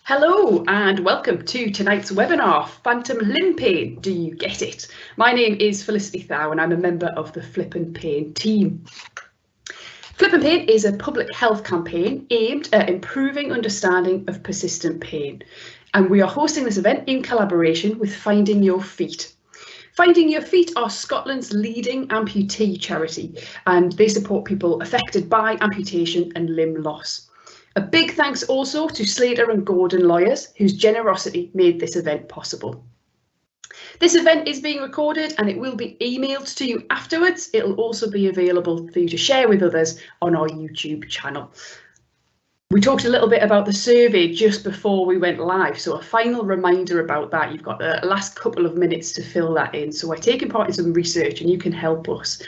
Hello and welcome to tonight's webinar, Phantom Limb Pain, Do You Get It? My name is Felicity Thau and I'm a member of the Flippin' Pain team. Flippin' Pain is a public health campaign aimed at improving understanding of persistent pain, and we are hosting this event in collaboration with Finding Your Feet. Finding Your Feet are Scotland's leading amputee charity, and they support people affected by amputation and limb loss. A big thanks also to Slater and Gordon lawyers, whose generosity made this event possible. This event is being recorded and it will be emailed to you afterwards. It'll also be available for you to share with others on our YouTube channel. We talked a little bit about the survey just before we went live, so a final reminder about that. You've got the last couple of minutes to fill that in. So we're taking part in some research and you can help us.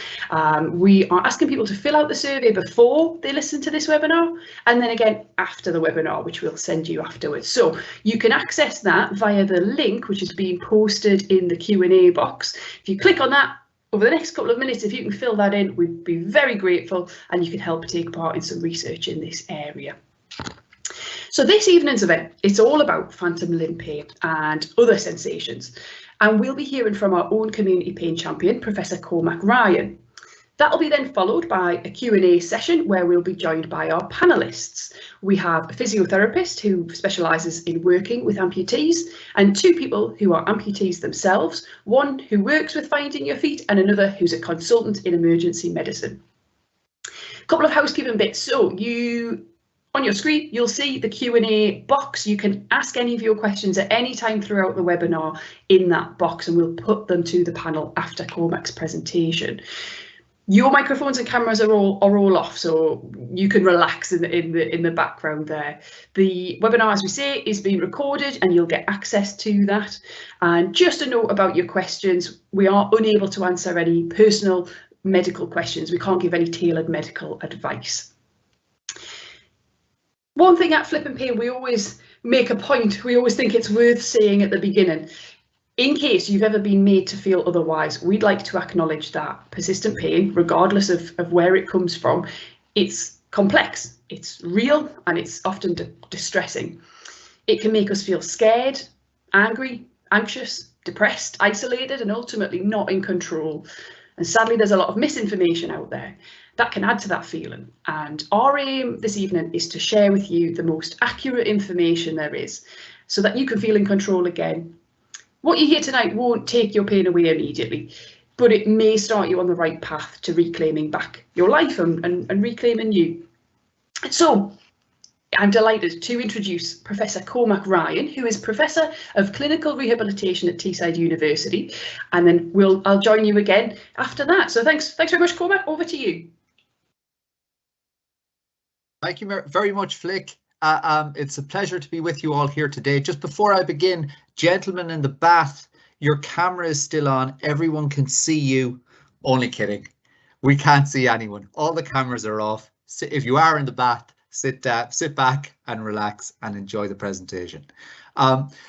We are asking people to fill out the survey before they listen to this webinar and then again after the webinar, which we'll send you afterwards. So you can access that via the link which is being posted in the Q&A box. If you click on that, over the next couple of minutes, if you can fill that in, we'd be very grateful and you can help take part in some research in this area. So this evening's event, it's all about phantom limb pain and other sensations, and we'll be hearing from our own community pain champion, Professor Cormac Ryan. That'll be then followed by a Q&A session where we'll be joined by our panellists. We have a physiotherapist who specialises in working with amputees and two people who are amputees themselves, one who works with Finding Your Feet and another who's a consultant in emergency medicine. A couple of housekeeping bits. So on your screen, you'll see the Q&A box. You can ask any of your questions at any time throughout the webinar in that box, and we'll put them to the panel after Cormac's presentation. Your microphones and cameras are all off, so you can relax in the background there. The webinar, as we say, is being recorded and you'll get access to that. And just a note about your questions, we are unable to answer any personal medical questions. We can't give any tailored medical advice. One thing at Flippin' Pain, we always make a point, we always think it's worth saying at the beginning. In case you've ever been made to feel otherwise, we'd like to acknowledge that persistent pain, regardless of where it comes from, it's complex, it's real, and it's often distressing. It can make us feel scared, angry, anxious, depressed, isolated, and ultimately not in control. And sadly, there's a lot of misinformation out there that can add to that feeling. And our aim this evening is to share with you the most accurate information there is so that you can feel in control again. What you hear tonight won't take your pain away immediately, but it may start you on the right path to reclaiming back your life and reclaiming you. So I'm delighted to introduce Professor Cormac Ryan, who is Professor of Clinical Rehabilitation at Teesside University, and then I'll join you again after that. So thanks very much, Cormac. Over to you. Thank you very much, Flick. It's a pleasure to be with you all here today. Just before I begin, gentlemen in the bath, your camera is still on. Everyone can see you. Only kidding. We can't see anyone. All the cameras are off. So if you are in the bath, sit back and relax and enjoy the presentation.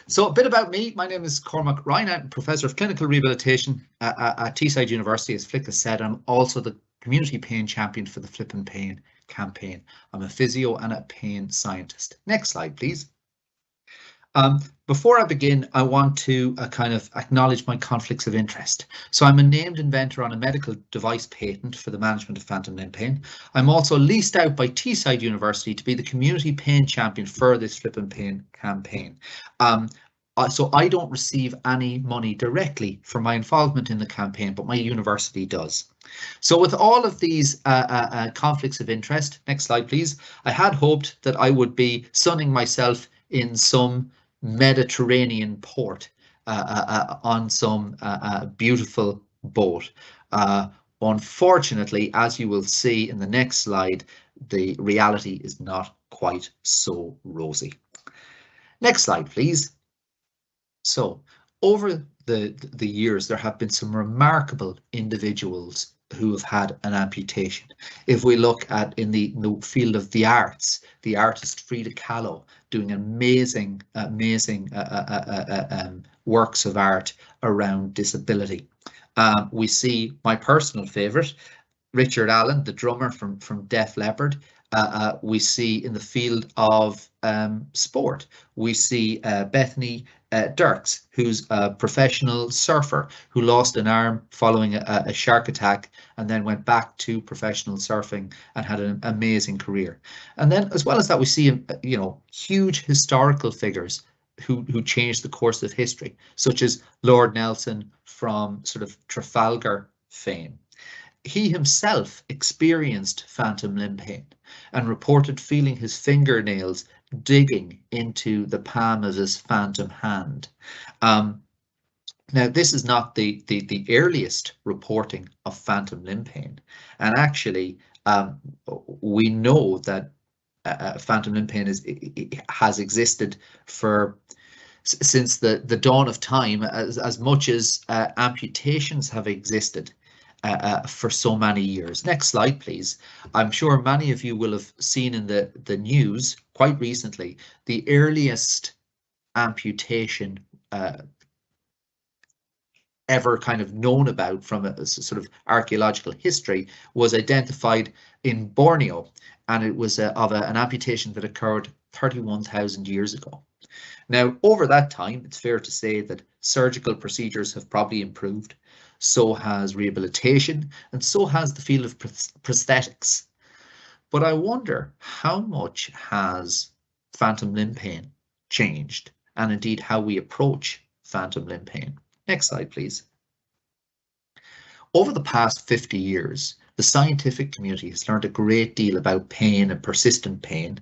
So a bit about me. My name is Cormac Ryan. I'm Professor of Clinical Rehabilitation at Teesside University, as Flick has said. I'm also the Community Pain Champion for the Flippin' Pain campaign. I'm a physio and a pain scientist. Next slide, please. Before I begin, I want to kind of acknowledge my conflicts of interest. So I'm a named inventor on a medical device patent for the management of phantom limb pain. I'm also leased out by Teesside University to be the community pain champion for this Flippin' Pain campaign. So I don't receive any money directly for my involvement in the campaign, but my university does. So with all of these conflicts of interest, next slide please, I had hoped that I would be sunning myself in some Mediterranean port on some beautiful boat. Unfortunately, as you will see in the next slide, the reality is not quite so rosy. Next slide please. So over the years, there have been some remarkable individuals who have had an amputation. If we look at in the field of the arts, the artist Frida Kahlo doing amazing works of art around disability. We see my personal favourite, Richard Allen, the drummer from Def Leppard, We see in the field of sport, we see Bethany Dirks, who's a professional surfer who lost an arm following a shark attack and then went back to professional surfing and had an amazing career. And then as well as that, we see, huge historical figures who changed the course of history, such as Lord Nelson from sort of Trafalgar fame. He himself experienced phantom limb pain and reported feeling his fingernails digging into the palm of his phantom hand. Now, this is not the earliest reporting of phantom limb pain. And actually, we know that phantom limb pain has existed since the dawn of time, as much as amputations have existed for so many years. Next slide, please. I'm sure many of you will have seen in the news quite recently the earliest amputation ever kind of known about from a sort of archaeological history was identified in Borneo, and it was of an amputation that occurred 31,000 years ago. Now, over that time, it's fair to say that surgical procedures have probably improved, so has rehabilitation, and so has the field of prosthetics. But I wonder how much has phantom limb pain changed, and indeed how we approach phantom limb pain. Next slide, please. Over the past 50 years, the scientific community has learned a great deal about pain and persistent pain,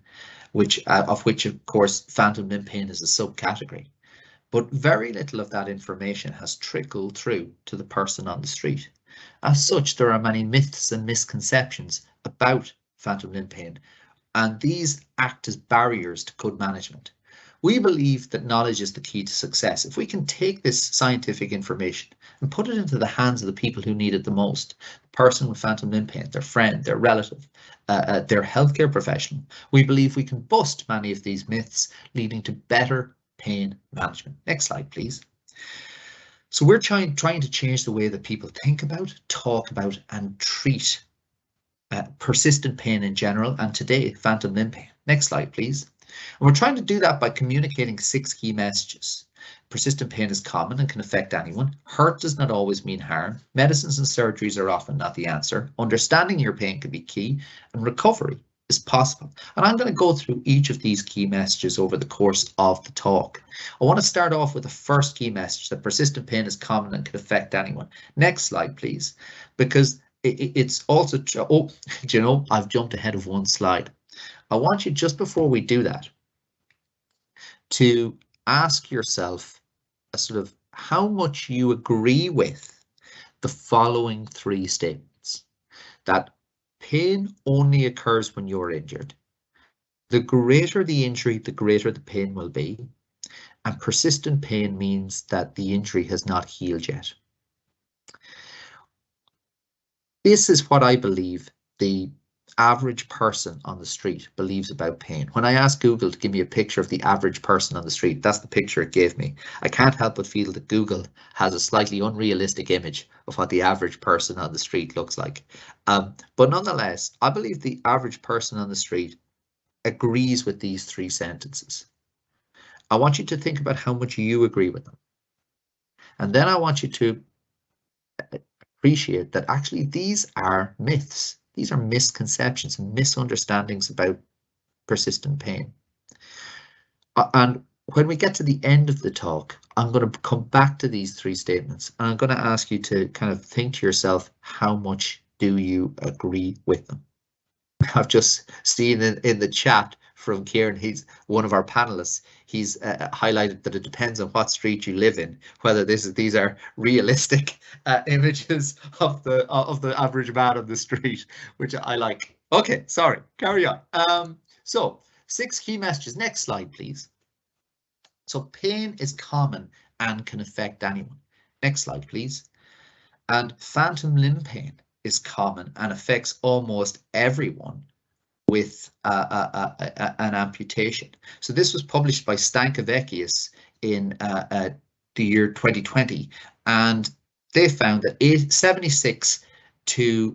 of which, of course, phantom limb pain is a subcategory. But very little of that information has trickled through to the person on the street. As such, there are many myths and misconceptions about phantom limb pain, and these act as barriers to good management. We believe that knowledge is the key to success. If we can take this scientific information and put it into the hands of the people who need it the most, the person with phantom limb pain, their friend, their relative, their healthcare professional, we believe we can bust many of these myths, leading to better pain management. Next slide, please. So we're trying to change the way that people think about, talk about, and treat persistent pain in general, and today, phantom limb pain. Next slide, please. And we're trying to do that by communicating 6 key messages. Persistent pain is common and can affect anyone. Hurt does not always mean harm. Medicines and surgeries are often not the answer. Understanding your pain can be key, and recovery is possible. And I'm going to go through each of these key messages over the course of the talk. I want to start off with the first key message, that persistent pain is common and can affect anyone. Next slide, please, because it's also, oh, do you know, I've jumped ahead of one slide. I want you, just before we do that, to ask yourself a sort of how much you agree with the following 3 statements. That pain only occurs when you're injured. The greater the injury, the greater the pain will be. And persistent pain means that the injury has not healed yet. This is what I believe the average person on the street believes about pain. When I asked Google to give me a picture of the average person on the street, that's the picture it gave me. I can't help but feel that Google has a slightly unrealistic image of what the average person on the street looks like. But nonetheless, I believe the average person on the street agrees with these 3 sentences. I want you to think about how much you agree with them. And then I want you to appreciate that actually these are myths. These are misconceptions and misunderstandings about persistent pain. And when we get to the end of the talk, I'm going to come back to these 3 statements, and I'm going to ask you to kind of think to yourself, how much do you agree with them? I've just seen in the chat from Kieran, he's one of our panelists, he's highlighted that it depends on what street you live in, whether these are realistic images of the average man on the street, which I like. Okay, sorry, carry on. So 6 key messages. Next slide, please. So pain is common and can affect anyone. Next slide, please. And phantom limb pain is common and affects almost everyone with an amputation. So this was published by Stankovekius in the year 2020, and they found that 76 to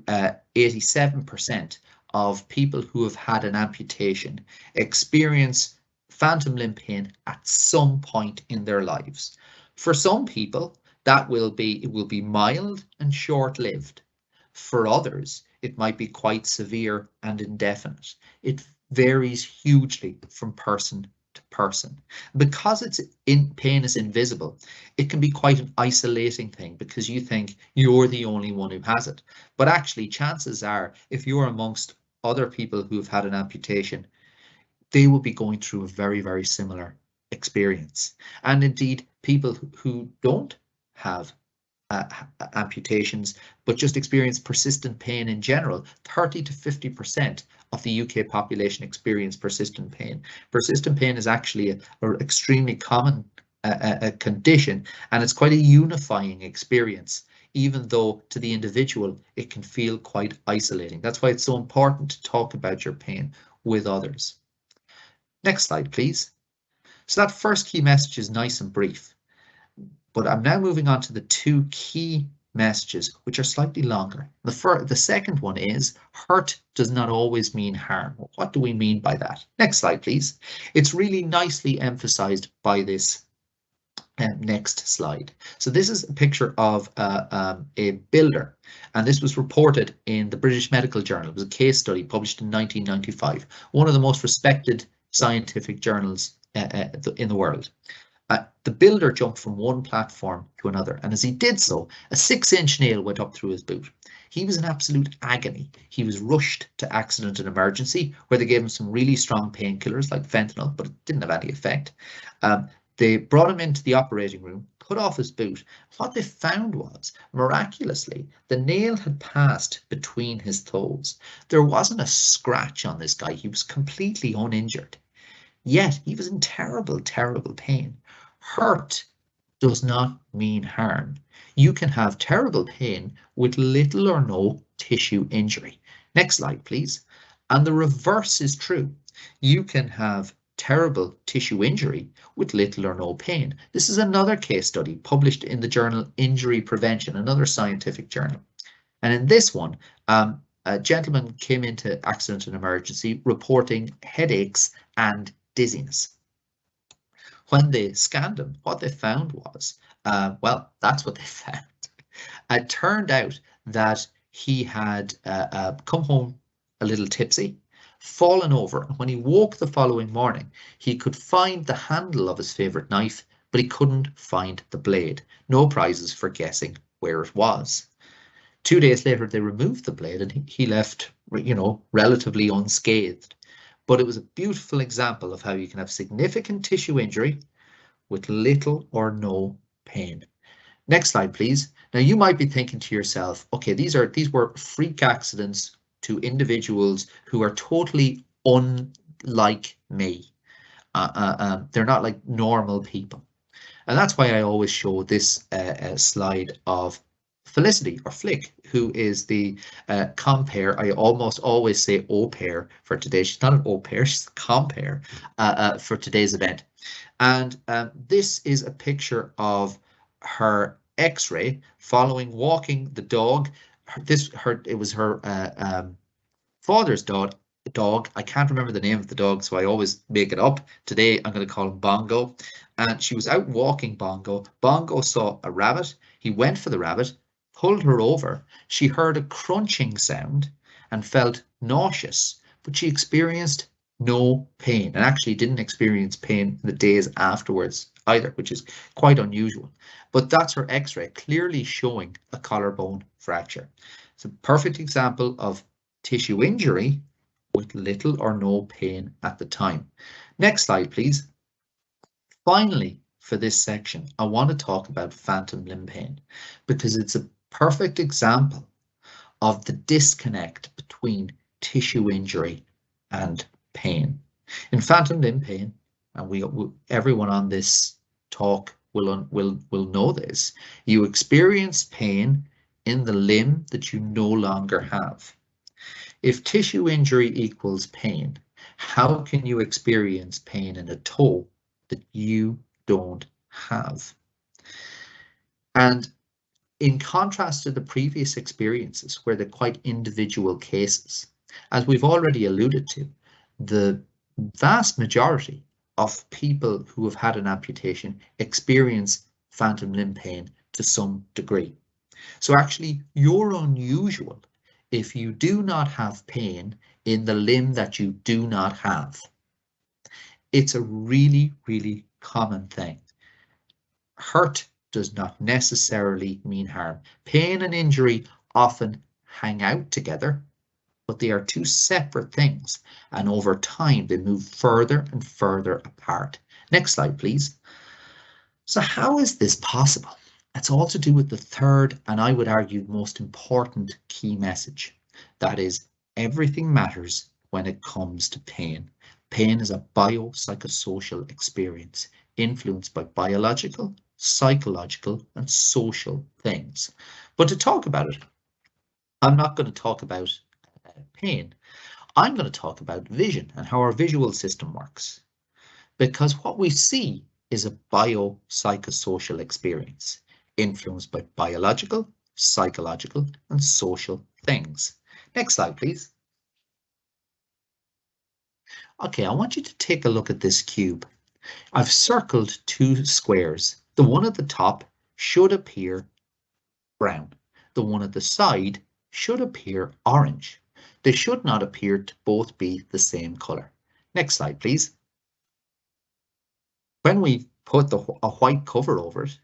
87% of people who have had an amputation experience phantom limb pain at some point in their lives. For some people, it will be mild and short-lived. For others, it might be quite severe and indefinite. It varies hugely from person to person. Because pain is invisible, it can be quite an isolating thing because you think you're the only one who has it. But actually, chances are, if you're amongst other people who have had an amputation, they will be going through a very, very similar experience. And indeed, people who don't have amputations, but just experience persistent pain in general, 30 to 50% of the UK population experience persistent pain. Persistent pain is actually an extremely common condition, and it's quite a unifying experience, even though to the individual it can feel quite isolating. That's why it's so important to talk about your pain with others. Next slide, please. So that first key message is nice and brief, but I'm now moving on to the two key messages, which are slightly longer. The second one is hurt does not always mean harm. What do we mean by that? Next slide, please. It's really nicely emphasized by this next slide. So this is a picture of a builder, and this was reported in the British Medical Journal. It was a case study published in 1995, one of the most respected scientific journals in the world. The builder jumped from one platform to another, and as he did so, a 6-inch nail went up through his boot. He was in absolute agony. He was rushed to accident and emergency, where they gave him some really strong painkillers like fentanyl, but it didn't have any effect. They brought him into the operating room, cut off his boot. What they found was, miraculously, the nail had passed between his toes. There wasn't a scratch on this guy. He was completely uninjured. Yet he was in terrible, terrible pain. Hurt does not mean harm. You can have terrible pain with little or no tissue injury. Next slide, please. And the reverse is true. You can have terrible tissue injury with little or no pain. This is another case study published in the journal Injury Prevention, another scientific journal. And in this one, a gentleman came into accident and emergency reporting headaches and dizziness. When they scanned him, what they found was, well, that's what they found. It turned out that he had come home a little tipsy, fallen over, and when he woke the following morning, he could find the handle of his favourite knife, but he couldn't find the blade. No prizes for guessing where it was. 2 days later, they removed the blade and he left, relatively unscathed. But it was a beautiful example of how you can have significant tissue injury with little or no pain. Next slide, please. Now you might be thinking to yourself, okay, these were freak accidents to individuals who are totally unlike me. They're not like normal people. And that's why I always show this slide of Felicity, or Flick, who is the compere. I almost always say au pair for today. She's not an au pair, she's a compere for today's event. And this is a picture of her x-ray following walking the dog. It was her father's dog. I can't remember the name of the dog, so I always make it up. Today I'm going to call him Bongo. And she was out walking Bongo. Bongo saw a rabbit. He went for the rabbit, pulled her over. She heard a crunching sound and felt nauseous, but she experienced no pain, and actually didn't experience pain the days afterwards either, which is quite unusual. But that's her x-ray, clearly showing a collarbone fracture. It's a perfect example of tissue injury with little or no pain at the time. Next slide, please. Finally, for this section, I want to talk about phantom limb pain because it's a perfect example of the disconnect between tissue injury and pain. In phantom limb pain, and everyone on this talk will know this, you experience pain in the limb that you no longer have. If tissue injury equals pain, how can you experience pain in a toe that you don't have? And in contrast to the previous experiences, where they're quite individual cases, As we've already alluded to, the vast majority of people who have had an amputation experience phantom limb pain to some degree. So actually, you're unusual if you do not have pain in the limb that you do not have. It's a really, really common thing. Hurt does not necessarily mean harm. Pain and injury often hang out together, but they are two separate things, and over time they move further and further apart. Next slide, please. So how is this possible? It's all to do with the third, and I would argue most important key message. That is, everything matters when it comes to pain. Pain is a biopsychosocial experience influenced by biological, psychological, and social things. But to talk about it, I'm not going to talk about pain. I'm going to talk about vision and how our visual system works. Because what we see is a biopsychosocial experience influenced by biological, psychological, and social things. Next slide, please. Okay, I want you to take a look at this cube. I've circled two squares. The one at the top should appear brown. The one at the side should appear orange. They should not appear to both be the same color. Next slide, please. When we put a white cover over it,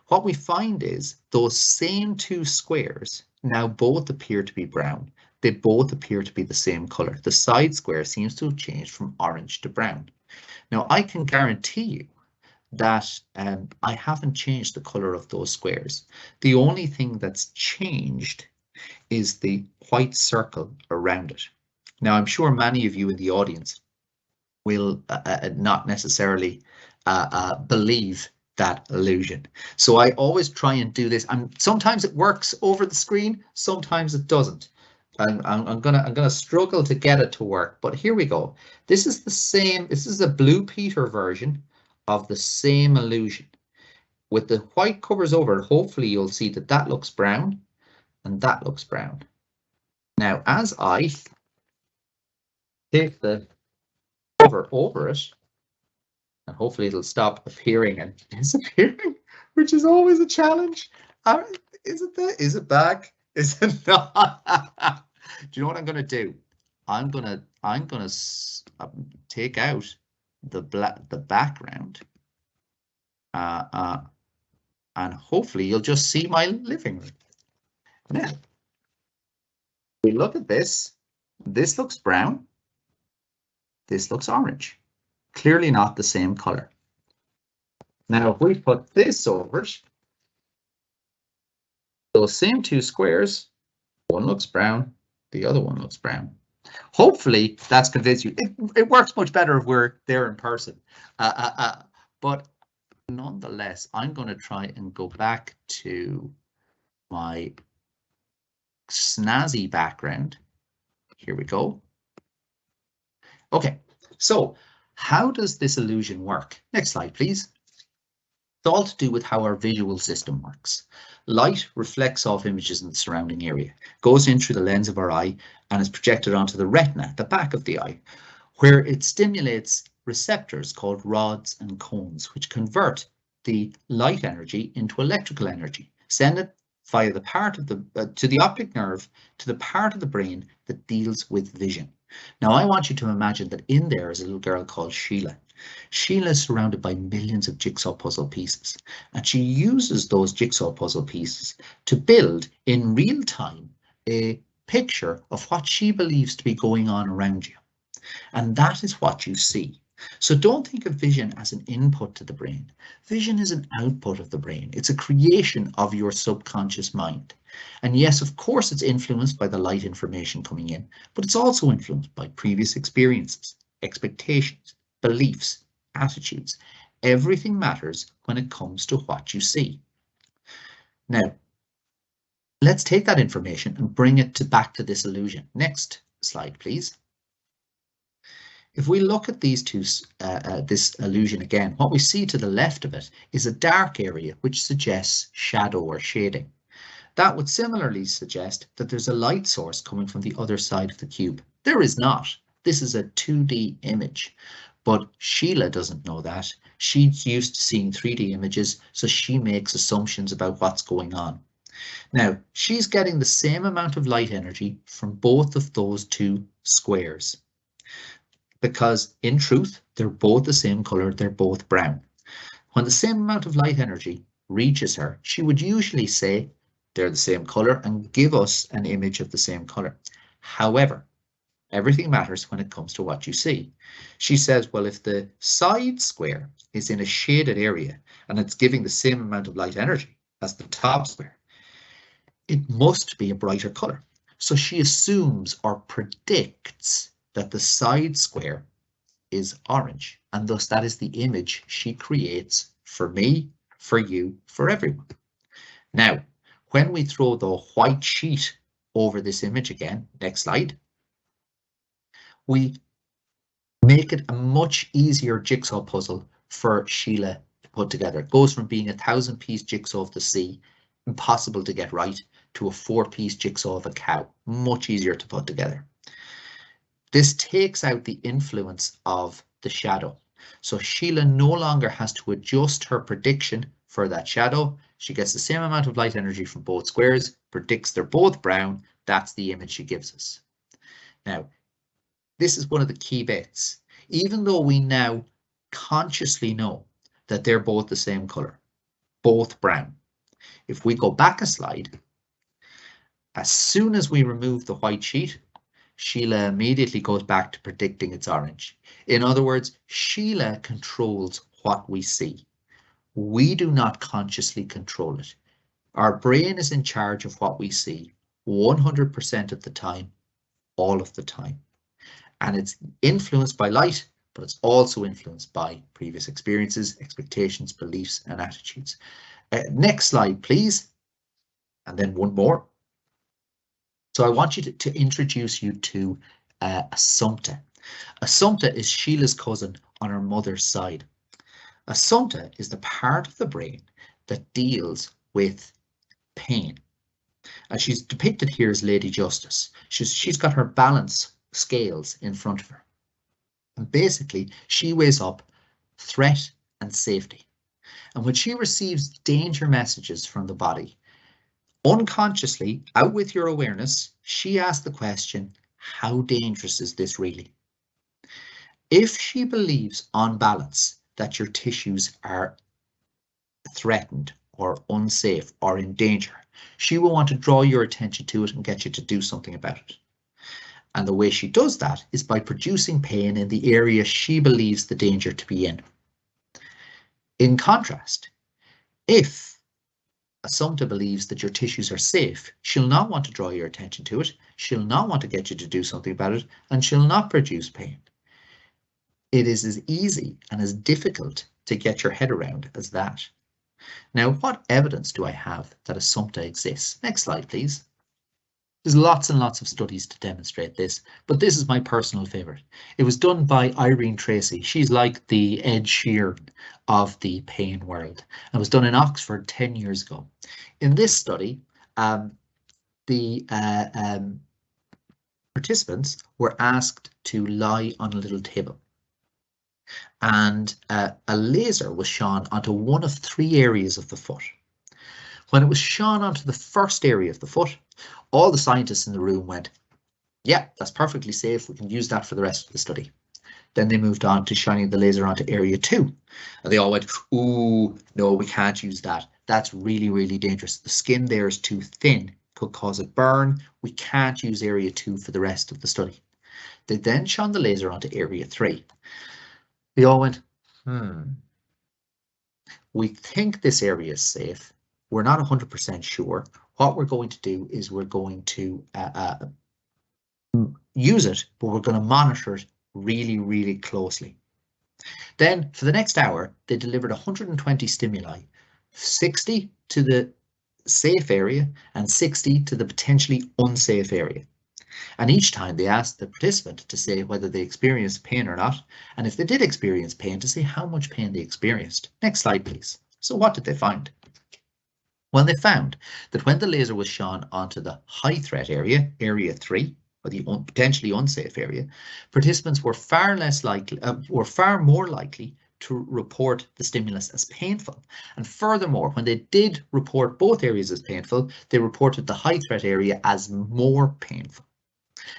what we find is those same two squares now both appear to be brown. They both appear to be the same color. The side square seems to have changed from orange to brown. Now, I can guarantee you that I haven't changed the color of those squares. The only thing that's changed is the white circle around it. Now, I'm sure many of you in the audience will not necessarily believe that illusion. So I always try and do this, and sometimes it works over the screen, sometimes it doesn't. I'm gonna struggle to get it to work, but here we go. This is the same. This is a Blue Peter version of the same illusion. With the white covers over it, hopefully you'll see that that looks brown and that looks brown. Now, as I take the cover over it, and hopefully it'll stop appearing and disappearing, which is always a challenge. Is it there? Is it back? Is it not? Do you know what I'm going to do? I'm gonna take out the background, and hopefully you'll just see my living room. Now, we look at this. This looks brown. This looks orange. Clearly not the same color. Now, if we put this over it, those same two squares, one looks brown, the other one looks brown. Hopefully that's convinced you. It works much better if we're there in person. But nonetheless, I'm going to try and go back to my snazzy background. Here we go. Okay, so how does this illusion work? Next slide, please. It's all to do with how our visual system works. Light reflects off images in the surrounding area, goes in through the lens of our eye, and is projected onto the retina at the back of the eye, where it stimulates receptors called rods and cones, which convert the light energy into electrical energy, send it via the part of to the optic nerve to the part of the brain that deals with vision. Now, I want you to imagine that in there is a little girl called Sheila. Sheila is surrounded by millions of jigsaw puzzle pieces, and she uses those jigsaw puzzle pieces to build in real time a picture of what she believes to be going on around you. And that is what you see. So don't think of vision as an input to the brain. Vision is an output of the brain. It's a creation of your subconscious mind. And yes, of course, it's influenced by the light information coming in, but it's also influenced by previous experiences, expectations, beliefs, attitudes. Everything matters when it comes to what you see. Now, let's take that information and bring it back to this illusion. Next slide, please. If we look at these two, this illusion again, what we see to the left of it is a dark area which suggests shadow or shading. That would similarly suggest that there's a light source coming from the other side of the cube. There is not. This is a 2D image, but Sheila doesn't know that. She's used to seeing 3D images, so she makes assumptions about what's going on. Now, she's getting the same amount of light energy from both of those two squares, because in truth, they're both the same color, they're both brown. When the same amount of light energy reaches her, she would usually say they're the same color and give us an image of the same color. However, everything matters when it comes to what you see. She says, well, if the side square is in a shaded area and it's giving the same amount of light energy as the top square, it must be a brighter color. So she assumes or predicts that the side square is orange, and thus that is the image she creates for me, for you, for everyone. Now, when we throw the white sheet over this image again, next slide, we make it a much easier jigsaw puzzle for Sheila to put together. It goes from being a 1,000-piece jigsaw of the sea, impossible to get right, to a 4-piece jigsaw of a cow, much easier to put together. This takes out the influence of the shadow. So Sheila no longer has to adjust her prediction for that shadow. She gets the same amount of light energy from both squares, predicts they're both brown. That's the image she gives us. Now, this is one of the key bits. Even though we now consciously know that they're both the same color, both brown, if we go back a slide, as soon as we remove the white sheet, Sheila immediately goes back to predicting it's orange. In other words, Sheila controls what we see. We do not consciously control it. Our brain is in charge of what we see 100% of the time, all of the time. And it's influenced by light, but it's also influenced by previous experiences, expectations, beliefs, and attitudes. Next slide, please. And then one more. So I want you to introduce you to Assumpta. Assumpta is Sheila's cousin on her mother's side. Assumpta is the part of the brain that deals with pain. And she's depicted here as Lady Justice. She's got her balance scales in front of her. And basically, she weighs up threat and safety. And when she receives danger messages from the body, unconsciously, out with your awareness, she asks the question, how dangerous is this really? If she believes on balance that your tissues are threatened or unsafe or in danger, she will want to draw your attention to it and get you to do something about it. And the way she does that is by producing pain in the area she believes the danger to be in. In contrast, if Assumpta believes that your tissues are safe, she'll not want to draw your attention to it, she'll not want to get you to do something about it, and she'll not produce pain. It is as easy and as difficult to get your head around as that. Now, what evidence do I have that Assumpta exists? Next slide, please. There's lots and lots of studies to demonstrate this, but this is my personal favourite. It was done by Irene Tracy. She's like the Ed Sheeran of the pain world. It was done in Oxford 10 years ago. In this study, the participants were asked to lie on a little table. And a laser was shone onto one of 3 areas of the foot. When it was shone onto the first area of the foot, all the scientists in the room went, yeah, that's perfectly safe. We can use that for the rest of the study. Then they moved on to shining the laser onto area 2. And they all went, ooh, no, we can't use that. That's really, really dangerous. The skin there is too thin, could cause a burn. We can't use area 2 for the rest of the study. They then shone the laser onto area 3. They all went, we think this area is safe. We're not 100% sure. What we're going to do is we're going to use it, but we're going to monitor it really, really closely. Then for the next hour, they delivered 120 stimuli, 60 to the safe area and 60 to the potentially unsafe area. And each time they asked the participant to say whether they experienced pain or not, and if they did experience pain, to say how much pain they experienced. Next slide, please. So what did they find? Well, they found that when the laser was shone onto the high threat area, area 3, or the potentially unsafe area, participants were far more likely to report the stimulus as painful. And furthermore, when they did report both areas as painful, they reported the high threat area as more painful.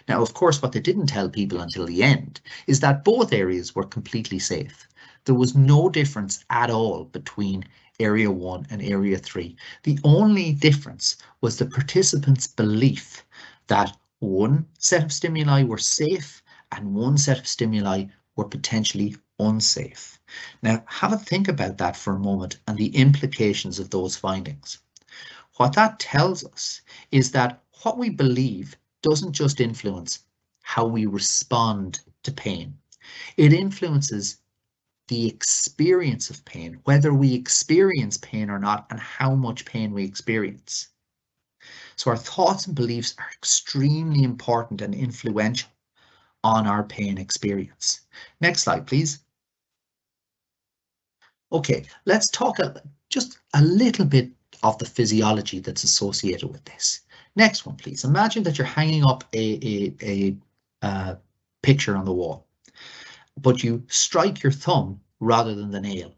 Now, of course, what they didn't tell people until the end is that both areas were completely safe. There was no difference at all between Area 1 and Area 3. The only difference was the participants' belief that one set of stimuli were safe and one set of stimuli were potentially unsafe. Now, have a think about that for a moment and the implications of those findings. What that tells us is that what we believe doesn't just influence how we respond to pain. It influences the experience of pain, whether we experience pain or not, and how much pain we experience. So our thoughts and beliefs are extremely important and influential on our pain experience. Next slide, please. Okay, let's talk just a little bit of the physiology that's associated with this. Next one, please. Imagine that you're hanging up a picture on the wall, but you strike your thumb rather than the nail.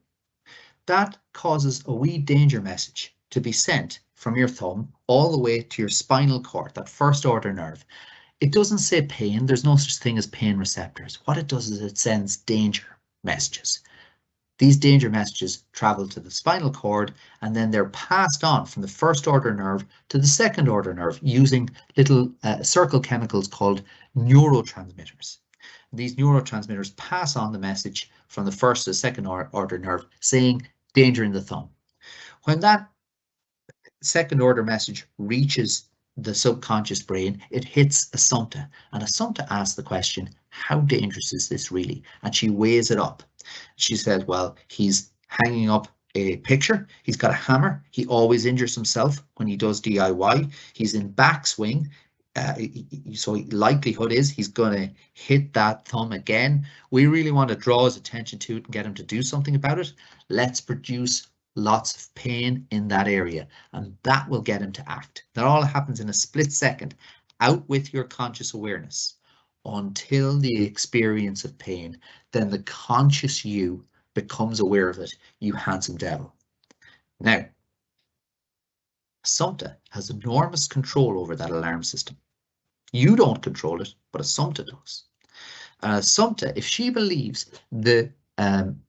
That causes a wee danger message to be sent from your thumb all the way to your spinal cord, that first order nerve. It doesn't say pain. There's no such thing as pain receptors. What it does is it sends danger messages. These danger messages travel to the spinal cord and then they're passed on from the first order nerve to the second order nerve using little circle chemicals called neurotransmitters. These neurotransmitters pass on the message from the first to the second order nerve saying danger in the thumb. When that second order message reaches the subconscious brain, it hits Assumpta, and Assumpta asks the question, how dangerous is this really? And she weighs it up. She said, well, he's hanging up a picture, he's got a hammer, he always injures himself when he does DIY, he's in backswing, so likelihood is he's going to hit that thumb again. We really want to draw his attention to it and get him to do something about it. Let's produce lots of pain in that area, and that will get him to act. That all happens in a split second, out with your conscious awareness, until the experience of pain. Then the conscious you becomes aware of it, you handsome devil. Now, Assumpta has enormous control over that alarm system. You don't control it, but Assumpta does. Assumpta, if she believes the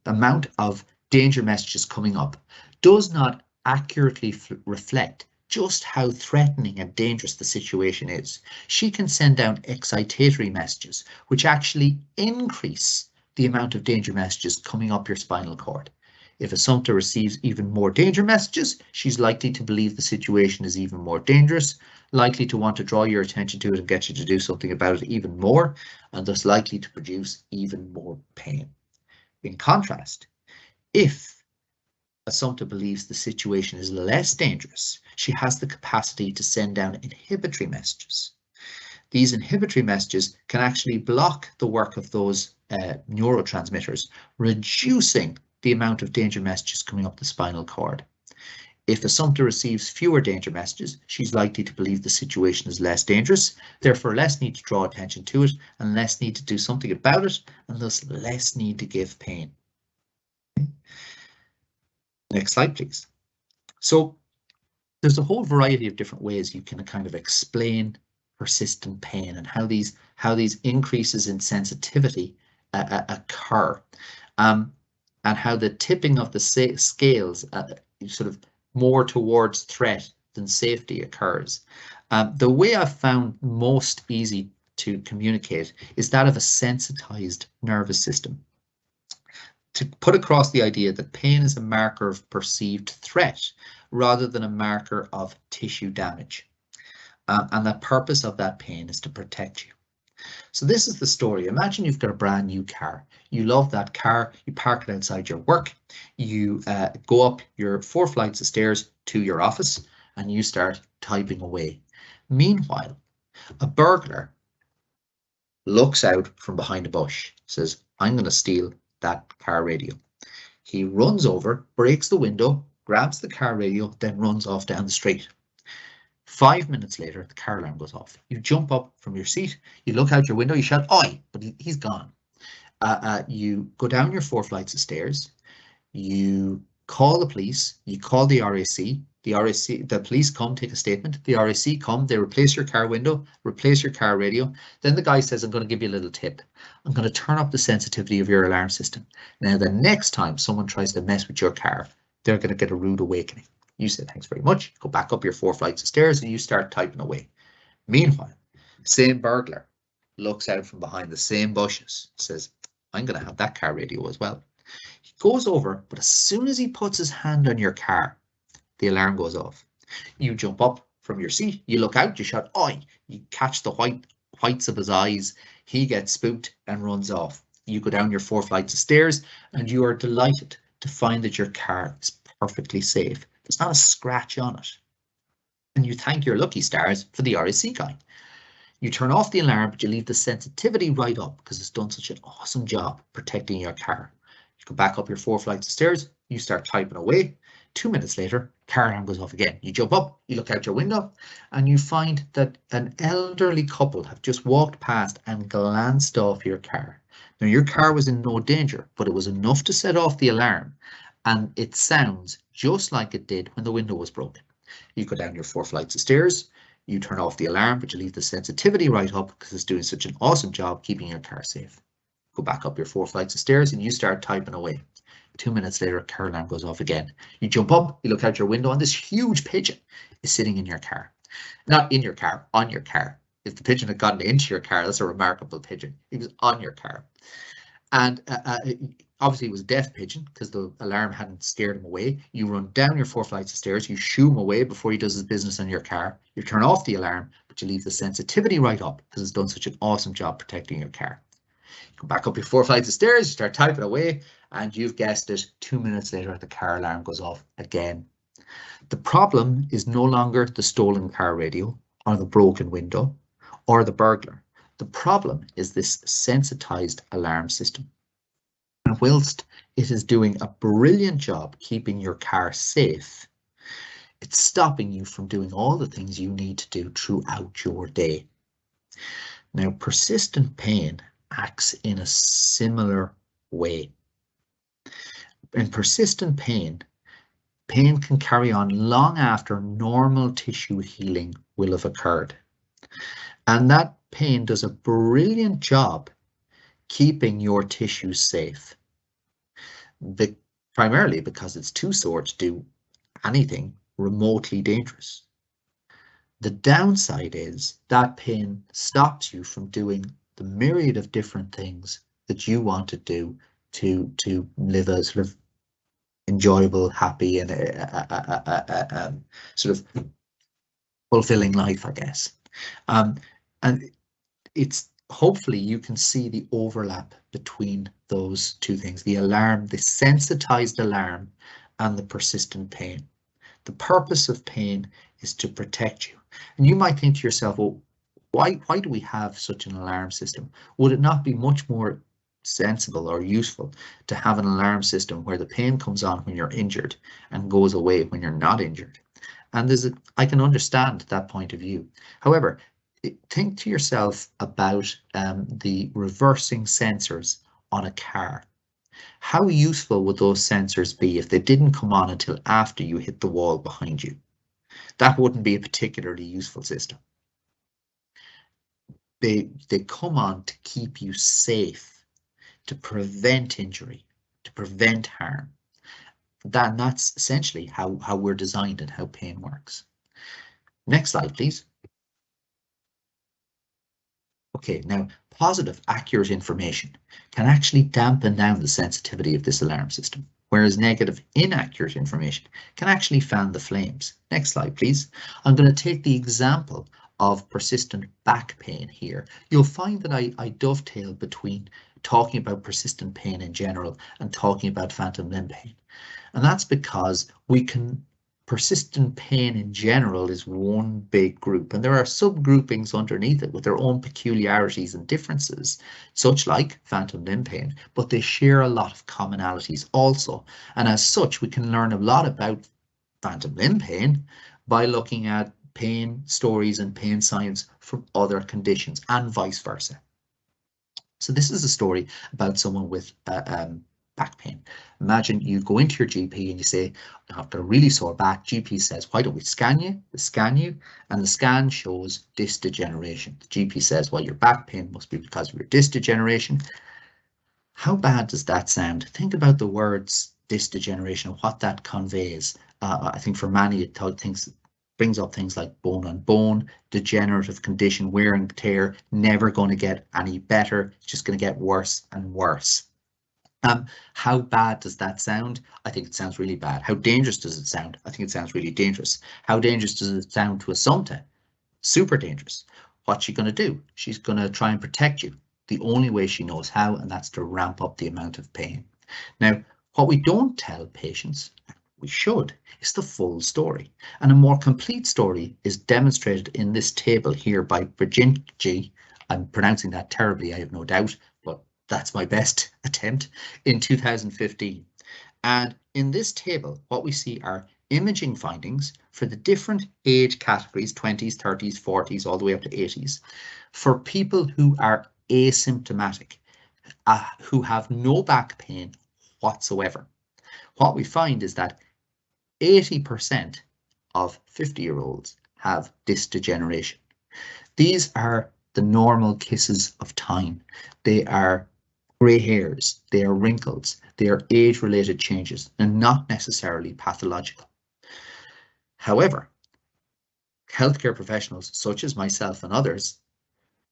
amount of danger messages coming up does not accurately reflect just how threatening and dangerous the situation is, she can send down excitatory messages, which actually increase the amount of danger messages coming up your spinal cord. If Assumpta receives even more danger messages, she's likely to believe the situation is even more dangerous, likely to want to draw your attention to it and get you to do something about it even more, and thus likely to produce even more pain. In contrast, if Assumpta believes the situation is less dangerous, she has the capacity to send down inhibitory messages. These inhibitory messages can actually block the work of those neurotransmitters, reducing the amount of danger messages coming up the spinal cord. If Assumpta receives fewer danger messages, she's likely to believe the situation is less dangerous, therefore less need to draw attention to it and less need to do something about it, and thus less need to give pain. Next slide, please. So there's a whole variety of different ways you can kind of explain persistent pain and how these increases in sensitivity occur, and how the tipping of the scales sort of more towards threat than safety occurs. The way I've found most easy to communicate is that of a sensitized nervous system, to put across the idea that pain is a marker of perceived threat rather than a marker of tissue damage. And the purpose of that pain is to protect you. So this is the story. Imagine you've got a brand new car. You love that car. You park it outside your work. You go up your 4 flights of stairs to your office and you start typing away. Meanwhile, a burglar looks out from behind a bush, says, I'm going to steal that car radio. He runs over, breaks the window, grabs the car radio, then runs off down the street. 5 minutes later, the car alarm goes off. You jump up from your seat, you look out your window, you shout, "Oi!" But he's gone. You go down your 4 flights of stairs, you call the police, you call the RAC, the police come, take a statement, the RAC come, they replace your car window, replace your car radio. Then the guy says, "I'm going to give you a little tip. I'm going to turn up the sensitivity of your alarm system. Now, the next time someone tries to mess with your car, they're going to get a rude awakening." You say, "Thanks very much." Go back up your 4 flights of stairs and you start typing away. Meanwhile, same burglar looks out from behind the same bushes, says, "I'm going to have that car radio as well." He goes over, but as soon as he puts his hand on your car, the alarm goes off. You jump up from your seat, you look out, you shout, "Oi!" You catch the whites of his eyes. He gets spooked and runs off. You go down your 4 flights of stairs and you are delighted to find that your car is perfectly safe. There's not a scratch on it. And you thank your lucky stars for the RAC guy. You turn off the alarm, but you leave the sensitivity right up because it's done such an awesome job protecting your car. You go back up your 4 flights of stairs, you start typing away. 2 minutes later, car alarm goes off again. You jump up, you look out your window, and you find that an elderly couple have just walked past and glanced off your car. Now, your car was in no danger, but it was enough to set off the alarm, and it sounds just like it did when the window was broken. You go down your 4 flights of stairs, you turn off the alarm, but you leave the sensitivity right up because it's doing such an awesome job keeping your car safe. Go back up your 4 flights of stairs and you start typing away. 2 minutes later, car alarm goes off again. You jump up, you look out your window, and this huge pigeon is sitting in your car. Not in your car, on your car. If the pigeon had gotten into your car, that's a remarkable pigeon. He was on your car. And obviously it was a deaf pigeon because the alarm hadn't scared him away. You run down your 4 flights of stairs, you shoo him away before he does his business on your car. You turn off the alarm, but you leave the sensitivity right up because it's done such an awesome job protecting your car. You go back up your 4 flights of stairs, you start typing away, and you've guessed it, 2 minutes later, the car alarm goes off again. The problem is no longer the stolen car radio or the broken window or the burglar. The problem is this sensitized alarm system. And whilst it is doing a brilliant job keeping your car safe, it's stopping you from doing all the things you need to do throughout your day. Now, persistent pain acts in a similar way. In persistent pain, pain can carry on long after normal tissue healing will have occurred. And that pain does a brilliant job keeping your tissues safe. Primarily because it's too sore to do anything remotely dangerous. The downside is that pain stops you from doing the myriad of different things that you want to do to live a sort of enjoyable, happy, and sort of fulfilling life, I guess. And it's hopefully you can see the overlap between those two things, the alarm, the sensitized alarm, and the persistent pain. The purpose of pain is to protect you. And you might think to yourself, well, why do we have such an alarm system? Would it not be much more sensible or useful to have an alarm system where the pain comes on when you're injured and goes away when you're not injured? And I can understand that point of view. However, think to yourself about the reversing sensors on a car. How useful would those sensors be if they didn't come on until after you hit the wall behind you? That wouldn't be a particularly useful system. They come on to keep you safe, to prevent injury, to prevent harm. That's essentially how we're designed and how pain works. Next slide, please. Okay, now positive, accurate information can actually dampen down the sensitivity of this alarm system, whereas negative, inaccurate information can actually fan the flames. Next slide, please. I'm going to take the example of persistent back pain here. You'll find that I dovetail between talking about persistent pain in general and talking about phantom limb pain. And that's because persistent pain in general is one big group, and there are subgroupings underneath it with their own peculiarities and differences, such like phantom limb pain, but they share a lot of commonalities also. And as such, we can learn a lot about phantom limb pain by looking at pain stories and pain signs from other conditions and vice versa. So this is a story about someone with back pain. Imagine you go into your GP and you say, I've got a really sore back. GP says, why don't we scan you? They scan you, and the scan shows disc degeneration. The GP says, well, your back pain must be because of your disc degeneration. How bad does that sound? Think about the words disc degeneration and what that conveys. I think for many it brings up things like bone on bone, degenerative condition, wear and tear, never going to get any better. It's just going to get worse and worse. How bad does that sound? I think it sounds really bad. How dangerous does it sound? I think it sounds really dangerous. How dangerous does it sound to Assumpta? Super dangerous. What's she going to do? She's going to try and protect you the only way she knows how, and that's to ramp up the amount of pain. Now, what we don't tell patients, we should, is the full story. And a more complete story is demonstrated in this table here by Virginia. I'm pronouncing that terribly, I have no doubt, but that's my best attempt, in 2015. And in this table, what we see are imaging findings for the different age categories, 20s, 30s, 40s, all the way up to 80s, for people who are asymptomatic, who have no back pain whatsoever. What we find is that 80% of 50-year-olds have disc degeneration. These are the normal kisses of time. They are grey hairs, they are wrinkles, they are age-related changes, and not necessarily pathological. However, healthcare professionals such as myself and others,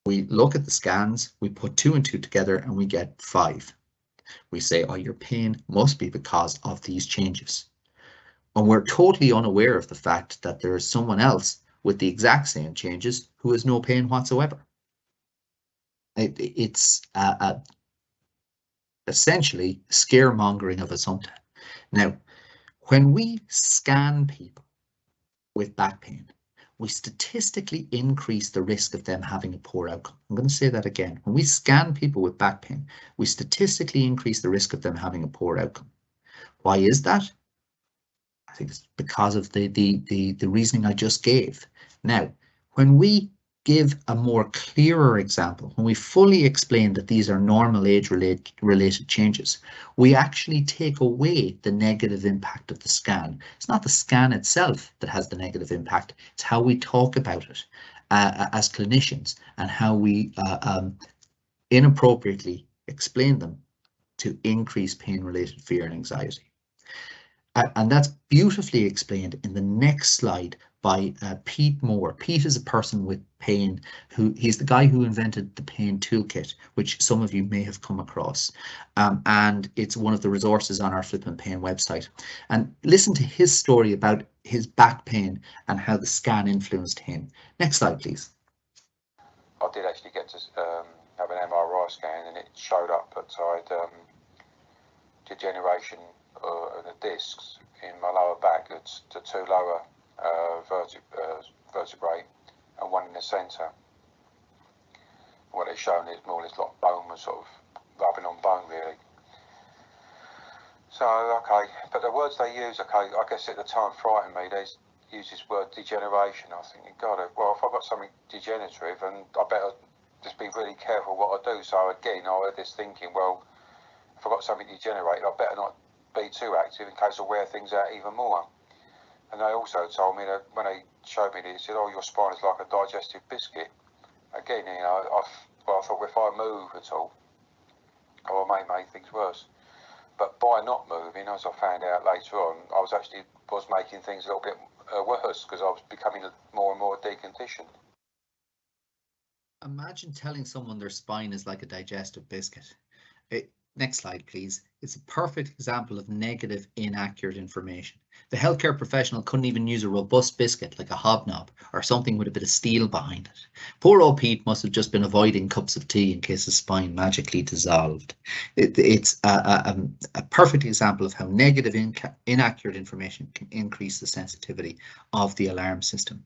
we look at the scans, we put 2 and 2 together, and we get 5. We say, oh, your pain must be because of these changes. And we're totally unaware of the fact that there is someone else with the exact same changes who has no pain whatsoever. It's essentially scaremongering of Assumpta. Now, when we scan people with back pain, we statistically increase the risk of them having a poor outcome. I'm going to say that again. When we scan people with back pain, we statistically increase the risk of them having a poor outcome. Why is that? I think it's because of the reasoning I just gave. Now, when we give a more clearer example, when we fully explain that these are normal age-related changes, we actually take away the negative impact of the scan. It's not the scan itself that has the negative impact, it's how we talk about it as clinicians and how we inappropriately explain them to increase pain-related fear and anxiety. And that's beautifully explained in the next slide by Pete Moore. Pete is a person with pain he's the guy who invented the pain toolkit, which some of you may have come across. And it's one of the resources on our Flippin' Pain website. And listen to his story about his back pain and how the scan influenced him. Next slide, please. I did actually get to have an MRI scan, and it showed up that I had degeneration of the discs in my lower back. It's the 2 lower vertebrae and 1 in the centre. What it's shown is more or less like bone was sort of rubbing on bone, really. So, okay, but the words they use, okay, I guess at the time frightened me. They use this word degeneration. I was thinking, God, well, if I've got something degenerative, and I better just be really careful what I do. So again, I had this thinking, well, if I've got something degenerated, I better not be too active in case I wear things out even more. And they also told me that when they showed me this, they said, oh, your spine is like a digestive biscuit. Again, you know, I thought if I move at all, I may make things worse. But by not moving, as I found out later on, I was making things a little bit worse because I was becoming more and more deconditioned. Imagine telling someone their spine is like a digestive biscuit. Next slide, please. It's a perfect example of negative, inaccurate information. The healthcare professional couldn't even use a robust biscuit like a hobnob or something with a bit of steel behind it. Poor old Pete must have just been avoiding cups of tea in case his spine magically dissolved. It's a perfect example of how negative, inaccurate information can increase the sensitivity of the alarm system.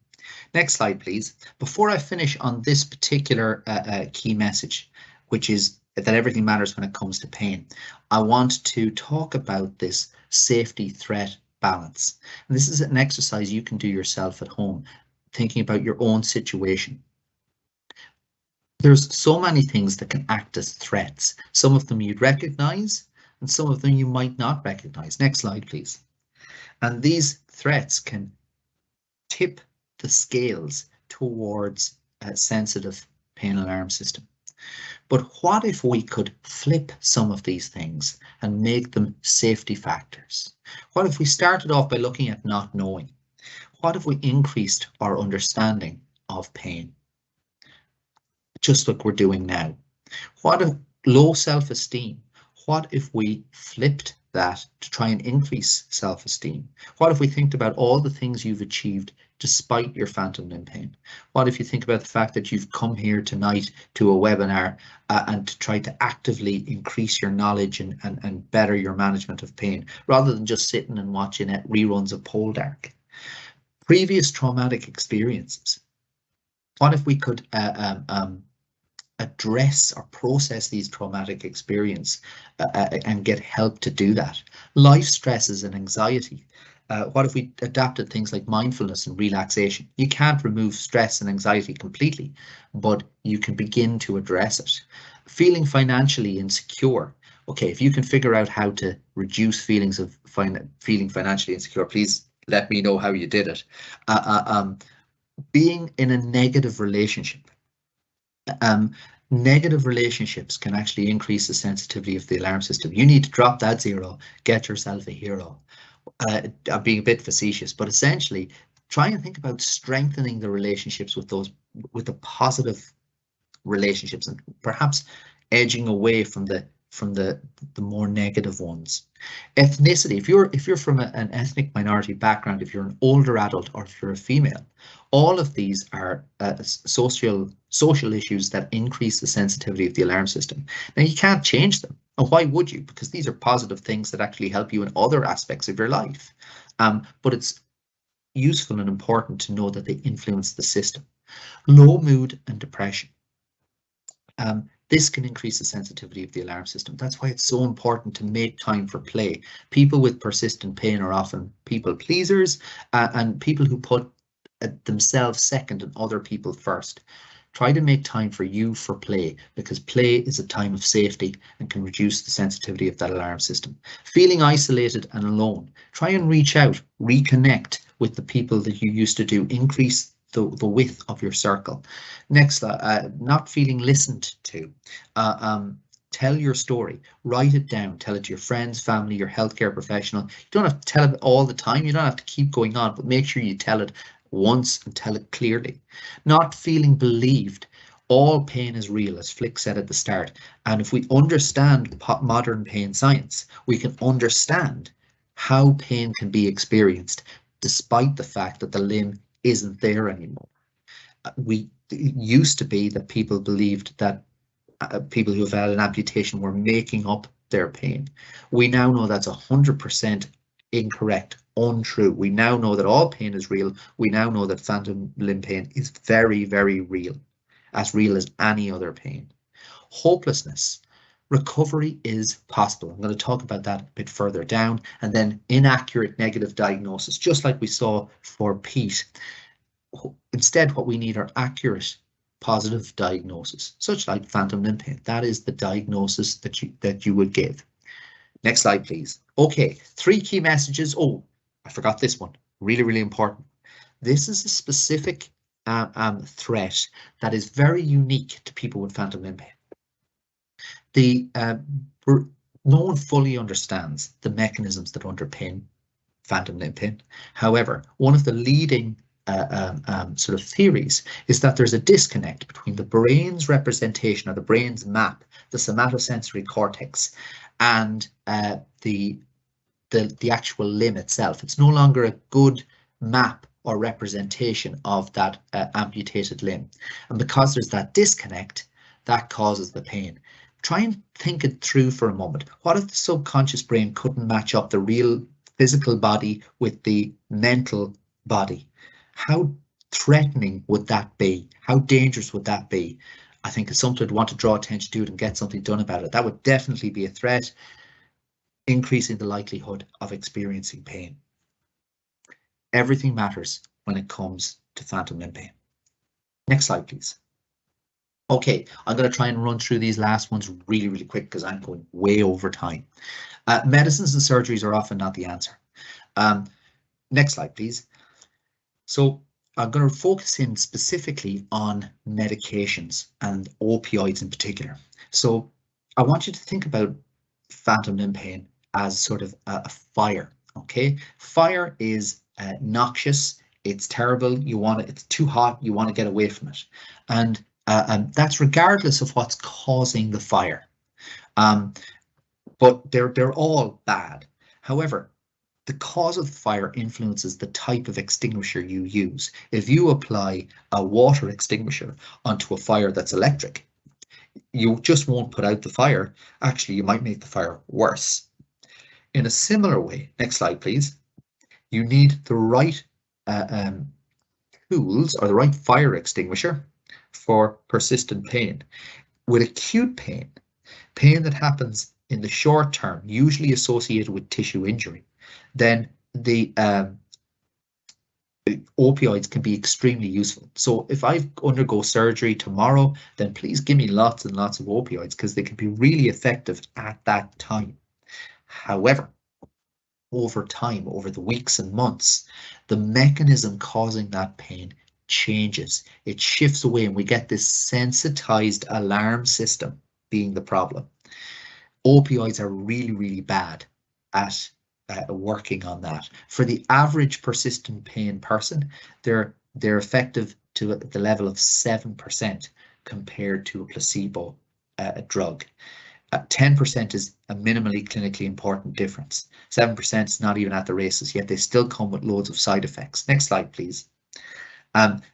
Next slide, please. Before I finish on this particular key message, which is that everything matters when it comes to pain, I want to talk about this safety threat balance. And this is an exercise you can do yourself at home. thinking about your own situation. There's so many things that can act as threats. Some of them you'd recognize and some of them you might not recognize. Next slide, please. And these threats can tip the scales towards a sensitive pain alarm system. But what if we could flip some of these things and make them safety factors? What if we started off by looking at not knowing? What if we increased our understanding of pain? Just like we're doing now. What if low self-esteem? What if we flipped that to try and increase self-esteem? What if we think about all the things you've achieved despite your phantom limb pain? What if you think about the fact that you've come here tonight to a webinar and to try to actively increase your knowledge and better your management of pain, rather than just sitting and watching reruns of Poldark? Previous traumatic experiences. What if we could address or process these traumatic experiences and get help to do that? Life stresses and anxiety. What if we adapted things like mindfulness and relaxation? You can't remove stress and anxiety completely, but you can begin to address it. Feeling financially insecure. Okay, if you can figure out how to reduce feelings of feeling financially insecure, please let me know how you did it. Being in a negative relationship. Negative relationships can actually increase the sensitivity of the alarm system. You need to drop that zero, get yourself a hero. I'm being a bit facetious, but essentially try and think about strengthening the relationships with the positive relationships, and perhaps edging away from the more negative ones. Ethnicity. If you're from an ethnic minority background, if you're an older adult, or if you're a female, all of these are social issues that increase the sensitivity of the alarm system. Now, you can't change them. And why would you? Because these are positive things that actually help you in other aspects of your life. But it's useful and important to know that they influence the system. Low mood and depression. This can increase the sensitivity of the alarm system. That's why it's so important to make time for play. People with persistent pain are often people pleasers and people who put themselves second and other people first. Try to make time for you for play, because play is a time of safety and can reduce the sensitivity of that alarm system. Feeling isolated and alone. Try and reach out, reconnect with the people that you used to do. Increase the width of your circle. Next, not feeling listened to. Tell your story, write it down, tell it to your friends, family, your healthcare professional. You don't have to tell it all the time, you don't have to keep going on, but make sure you tell it once and tell it clearly. Not feeling believed. All pain is real, as Flick said at the start, and if we understand modern pain science, we can understand how pain can be experienced despite the fact that the limb isn't there anymore. It used to be that people believed that people who have had an amputation were making up their pain. We now know that's 100% incorrect, untrue. We now know that all pain is real. We now know that phantom limb pain is very, very real as any other pain. Hopelessness. Recovery is possible. I'm going to talk about that a bit further down. And then inaccurate negative diagnosis, just like we saw for Pete. Instead, what we need are accurate positive diagnosis, such like phantom limb pain. That is the diagnosis that you would give. Next slide, please. Okay, 3 key messages. Oh, I forgot this one. Really, really important. This is a specific threat that is very unique to people with phantom limb pain. No one fully understands the mechanisms that underpin phantom limb pain. However, one of the leading sort of theories is that there's a disconnect between the brain's representation, or the brain's map, the somatosensory cortex, and the actual limb itself. It's no longer a good map or representation of that amputated limb, and because there's that disconnect, that causes the pain. Try and think it through for a moment. What if the subconscious brain couldn't match up the real physical body with the mental body? How threatening would that be? How dangerous would that be? I think it's something I'd want to draw attention to it and get something done about it. That would definitely be a threat, increasing the likelihood of experiencing pain. Everything matters when it comes to phantom limb pain. Next slide, please. Okay, I'm going to try and run through these last ones really quick because I'm going way over time. Medicines and surgeries are often not the answer. Next slide, please. So I'm going to focus in specifically on medications and opioids in particular. So I want you to think about phantom limb pain as sort of a fire. Okay, fire is noxious. It's terrible. It's too hot. You want to get away from it, and that's regardless of what's causing the fire. But they're all bad. However, the cause of the fire influences the type of extinguisher you use. If you apply a water extinguisher onto a fire that's electric, you just won't put out the fire. Actually, you might make the fire worse. In a similar way, next slide, please, you need the right tools or the right fire extinguisher for persistent pain. With acute pain, pain that happens in the short term, usually associated with tissue injury, then the opioids can be extremely useful. So if I undergo surgery tomorrow, then please give me lots and lots of opioids because they can be really effective at that time. However, over time, over the weeks and months, the mechanism causing that pain changes. It shifts away and we get this sensitized alarm system being the problem. Opioids are really bad at working on that. For the average persistent pain person, they're effective to the level of 7% compared to a placebo drug. 10% is a minimally clinically important difference. 7% is not even at the races, yet they still come with loads of side effects. Next slide, please.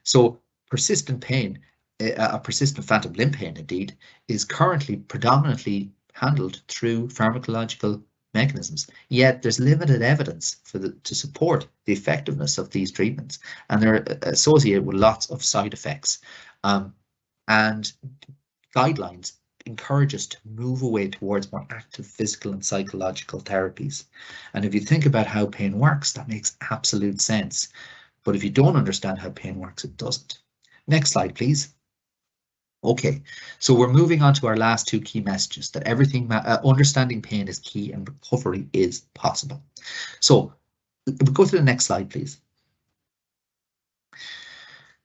So persistent pain, a persistent phantom limb pain indeed, is currently predominantly handled through pharmacological mechanisms, yet there's limited evidence to support the effectiveness of these treatments, and they're associated with lots of side effects. And guidelines encourage us to move away towards more active physical and psychological therapies. And if you think about how pain works, that makes absolute sense. But if you don't understand how pain works, it doesn't. Next slide, please. Okay, so we're moving on to our last two key messages, that understanding pain is key and recovery is possible. So we'll go to the next slide, please.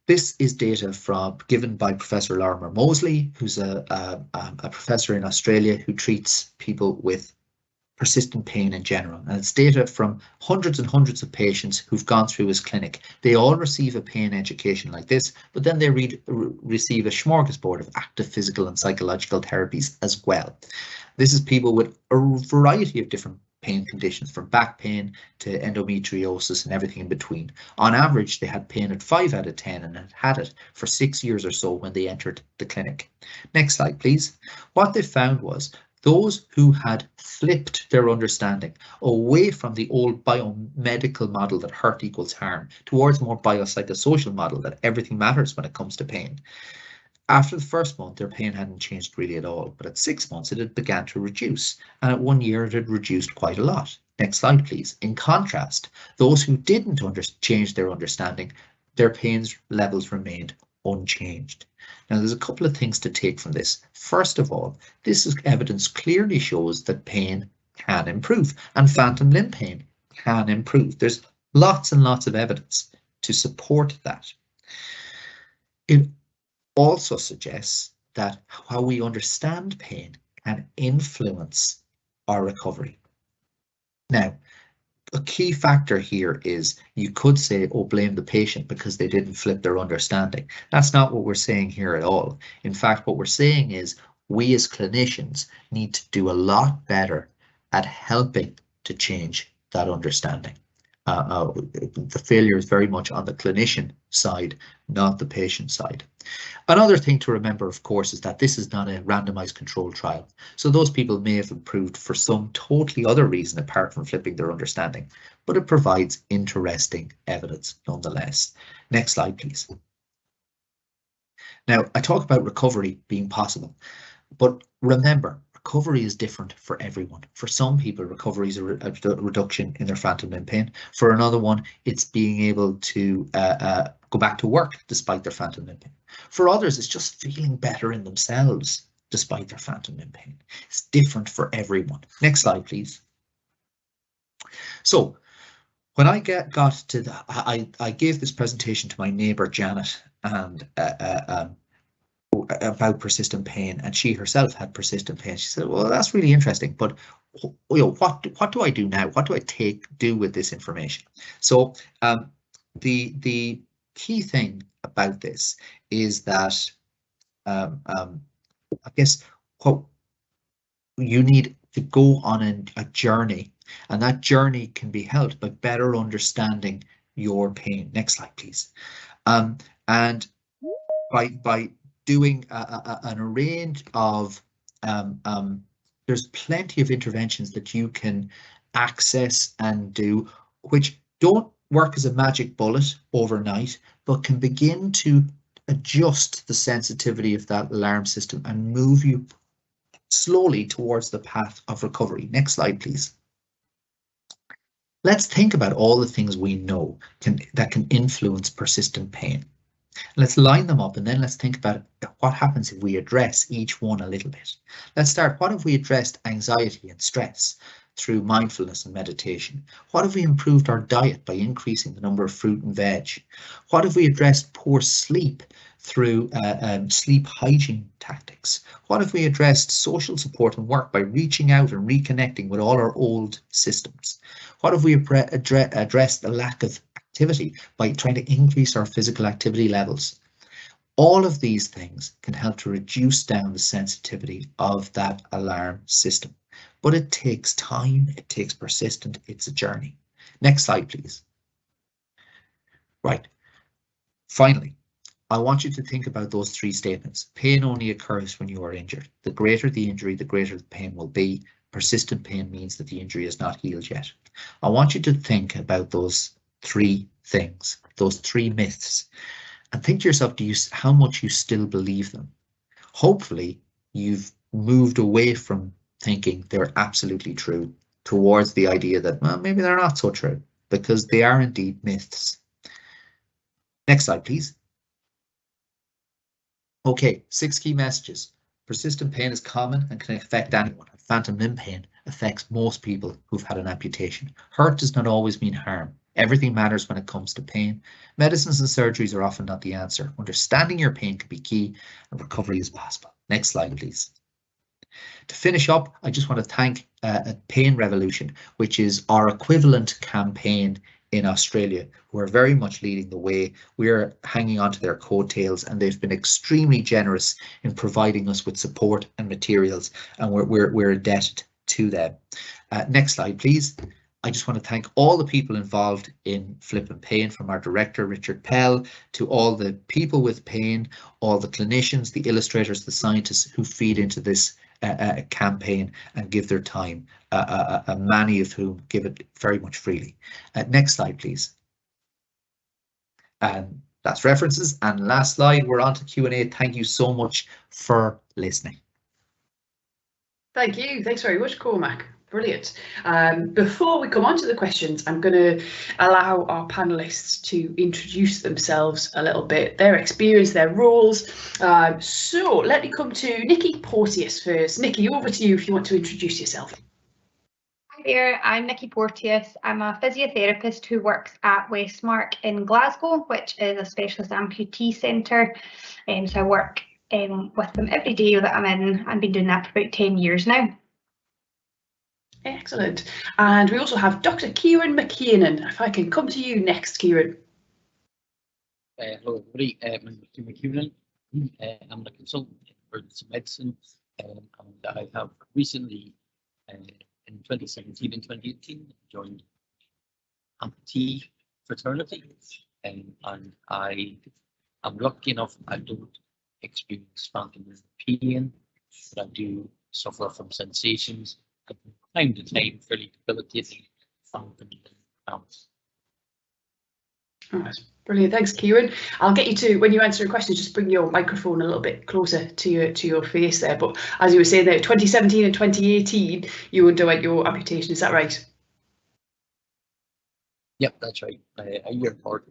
This is data given by Professor Lorimer Mosley, who's a professor in Australia who treats people with persistent pain in general. And it's data from hundreds and hundreds of patients who've gone through his clinic. They all receive a pain education like this, but then they receive a smorgasbord of active physical and psychological therapies as well. This is people with a variety of different pain conditions, from back pain to endometriosis and everything in between. On average, they had pain at 5 out of 10 and had it for 6 years or so when they entered the clinic. Next slide, please. What they found was those who had flipped their understanding away from the old biomedical model that hurt equals harm towards a more biopsychosocial model that everything matters when it comes to pain. After the first month, their pain hadn't changed really at all, but at 6 months, it had began to reduce, and at 1 year, it had reduced quite a lot. Next slide, please. In contrast, those who didn't change their understanding, their pain levels remained unchanged. Now, there's a couple of things to take from this. First of all, this evidence clearly shows that pain can improve, and phantom limb pain can improve. There's lots and lots of evidence to support that. It also suggests that how we understand pain can influence our recovery. Now, a key factor here is you could say, oh, blame the patient because they didn't flip their understanding. That's not what we're saying here at all. In fact, what we're saying is we as clinicians need to do a lot better at helping to change that understanding. The failure is very much on the clinician side, not the patient side. Another thing to remember, of course, is that this is not a randomized controlled trial. So those people may have improved for some totally other reason apart from flipping their understanding, but it provides interesting evidence nonetheless. Next slide, please. Now, I talk about recovery being possible, but remember, recovery is different for everyone. For some people, recovery is a reduction in their phantom limb pain. For another one, it's being able to go back to work despite their phantom limb pain. For others, it's just feeling better in themselves despite their phantom limb pain. It's different for everyone. Next slide, please. So when I got to the, I gave this presentation to my neighbour Janet, and about persistent pain, and she herself had persistent pain. She said, well, that's really interesting, but you know, what do I do now? What do I do with this information? So the key thing about this is that I guess what you need to go on a journey, and that journey can be helped by better understanding your pain. Next slide, please. And by doing an range of there's plenty of interventions that you can access and do, which don't work as a magic bullet overnight, but can begin to adjust the sensitivity of that alarm system and move you slowly towards the path of recovery. Next slide, please. Let's think about all the things we know that can influence persistent pain. Let's line them up, and then let's think about what happens if we address each one a little bit. Let's start. What if we addressed anxiety and stress through mindfulness and meditation? What if we improved our diet by increasing the number of fruit and veg? What if we addressed poor sleep through sleep hygiene tactics? What if we addressed social support and work by reaching out and reconnecting with all our old systems? What if we addressed the lack of activity by trying to increase our physical activity levels? All of these things can help to reduce down the sensitivity of that alarm system, but it takes time, it takes persistence, it's a journey. Next slide, please. Right, finally, I want you to think about those three statements. Pain only occurs when you are injured. The greater the injury, the greater the pain will be. Persistent pain means that the injury is not healed yet. I want you to think about those three things, those three myths, and think to yourself, how much you still believe them. Hopefully you've moved away from thinking they're absolutely true towards the idea that, well, maybe they're not so true, because they are indeed myths. Next slide, please. Okay, 6 key messages. Persistent pain is common and can affect anyone. Phantom limb pain affects most people who've had an amputation. Hurt does not always mean harm. Everything matters when it comes to pain. Medicines and surgeries are often not the answer. Understanding your pain can be key, and recovery is possible. Next slide, please. To finish up, I just want to thank Pain Revolution, which is our equivalent campaign in Australia, who are very much leading the way. We're hanging on to their coattails, and they've been extremely generous in providing us with support and materials, and we're indebted to them. Next slide, please. I just want to thank all the people involved in Flippin' Pain, from our director, Richard Pell, to all the people with pain, all the clinicians, the illustrators, the scientists who feed into this campaign and give their time, many of whom give it very much freely. Next slide, please. And that's references. And last slide, we're on to Q&A. Thank you so much for listening. Thank you. Thanks very much, Cormac. Brilliant. Before we come on to the questions, I'm going to allow our panelists to introduce themselves a little bit, their experience, their roles. So let me come to Nikki Porteous first. Nikki, over to you if you want to introduce yourself. Hi there, I'm Nikki Porteous. I'm a physiotherapist who works at Westmark in Glasgow, which is a specialist amputee centre. So I work with them every day that I'm in. I've been doing that for about 10 years now. Excellent. And we also have Dr. Kieran McKiernan. If I can come to you next, Kieran. Hello everybody, my name is Kieran McKiernan. I'm a consultant in emergency medicine, and I have recently, in 2017 and 2018, joined amputee fraternity, and I am lucky enough I don't experience phantom pain, but I do suffer from sensations from time to time, fairly debilitating phantom cramps. Oh, that's brilliant. Thanks, Kieran. I'll get you to, when you answer a question, just bring your microphone a little bit closer to your face there. But as you were saying there, 2017 and 2018, you underwent your amputation. Is that right? Yep, that's right. A year apart.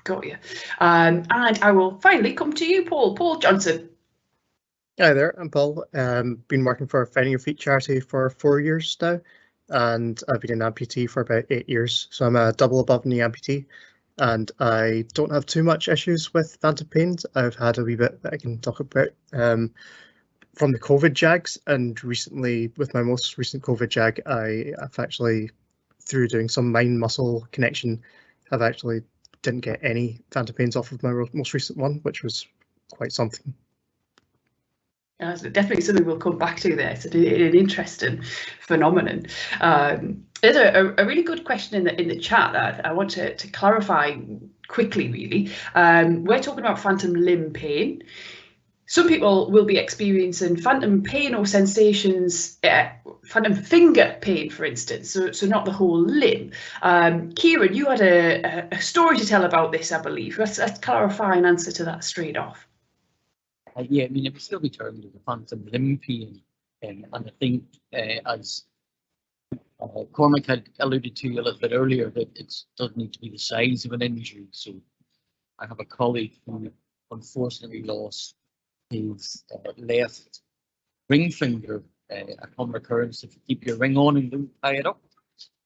Got you. And I will finally come to you, Paul Johnson. Hi there, I'm Paul. Been working for a Finding Your Feet charity for 4 years now, and I've been an amputee for about 8 years. So I'm a double above knee amputee, and I don't have too much issues with phantom pains. I've had a wee bit that I can talk about from the COVID jags, and recently with my most recent COVID jag, I've actually, through doing some mind muscle connection, I've actually didn't get any phantom pains off of my most recent one, which was quite something. That's definitely something we'll come back to there. It's an interesting phenomenon. There's a really good question in the chat that I want to clarify quickly, really. We're talking about phantom limb pain. Some people will be experiencing phantom pain or sensations, phantom finger pain, for instance, so not the whole limb. Kieran, you had a story to tell about this, I believe. Let's clarify an answer to that straight off. Yeah, I mean, it would still be termed as a phantom limb pain, and I think as Cormac had alluded to a little bit earlier, that it doesn't need to be the size of an injury. So I have a colleague who unfortunately lost his left ring finger, a common occurrence if you keep your ring on and don't tie it up.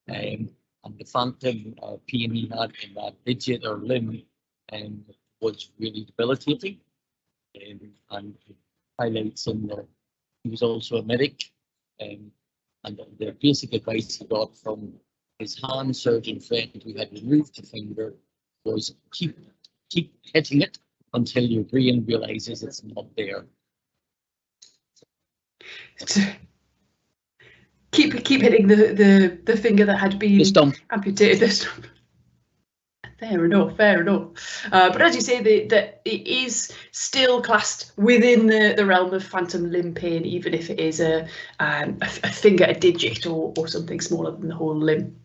And the phantom pain he had in that digit or limb was really debilitating. And highlights in that he was also a medic, and the basic advice he got from his hand surgeon friend who had removed the finger was keep hitting it until your brain realizes it's not there. Keep hitting the finger that had been amputated. The stump. Fair enough. But as you say, that it is still classed within the realm of phantom limb pain, even if it is a finger, a digit, or something smaller than the whole limb.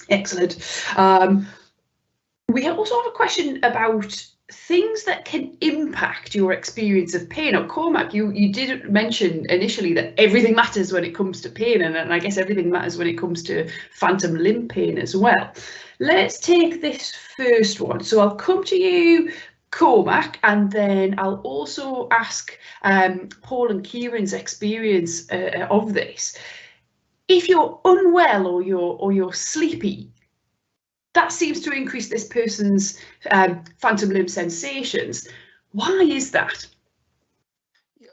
Excellent. We also have a question about things that can impact your experience of pain. Now, Cormac, you did mention initially that everything matters when it comes to pain, and I guess everything matters when it comes to phantom limb pain as well. Let's take this first one. So I'll come to you, Cormac, and then I'll also ask Paul and Kieran's experience of this. If you're unwell or you're sleepy, that seems to increase this person's phantom limb sensations. Why is that?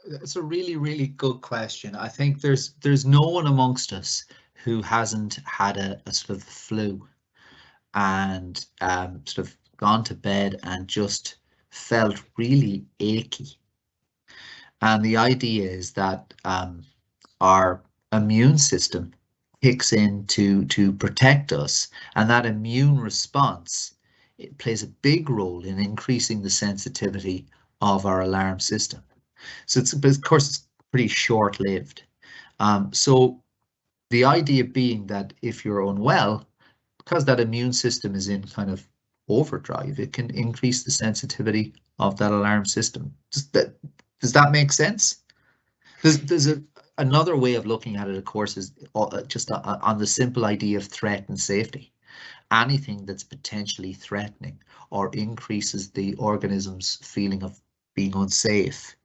It's a really, really good question. I think there's no one amongst us who hasn't had a sort of flu and sort of gone to bed and just felt really achy. And the idea is that our immune system kicks in to protect us, and that immune response, it plays a big role in increasing the sensitivity of our alarm system. So but of course it's pretty short-lived. So the idea being that if you're unwell, because that immune system is in kind of overdrive, it can increase the sensitivity of that alarm system. Does that make sense? There's another way of looking at it, of course, is just on the simple idea of threat and safety. Anything that's potentially threatening or increases the organism's feeling of being unsafe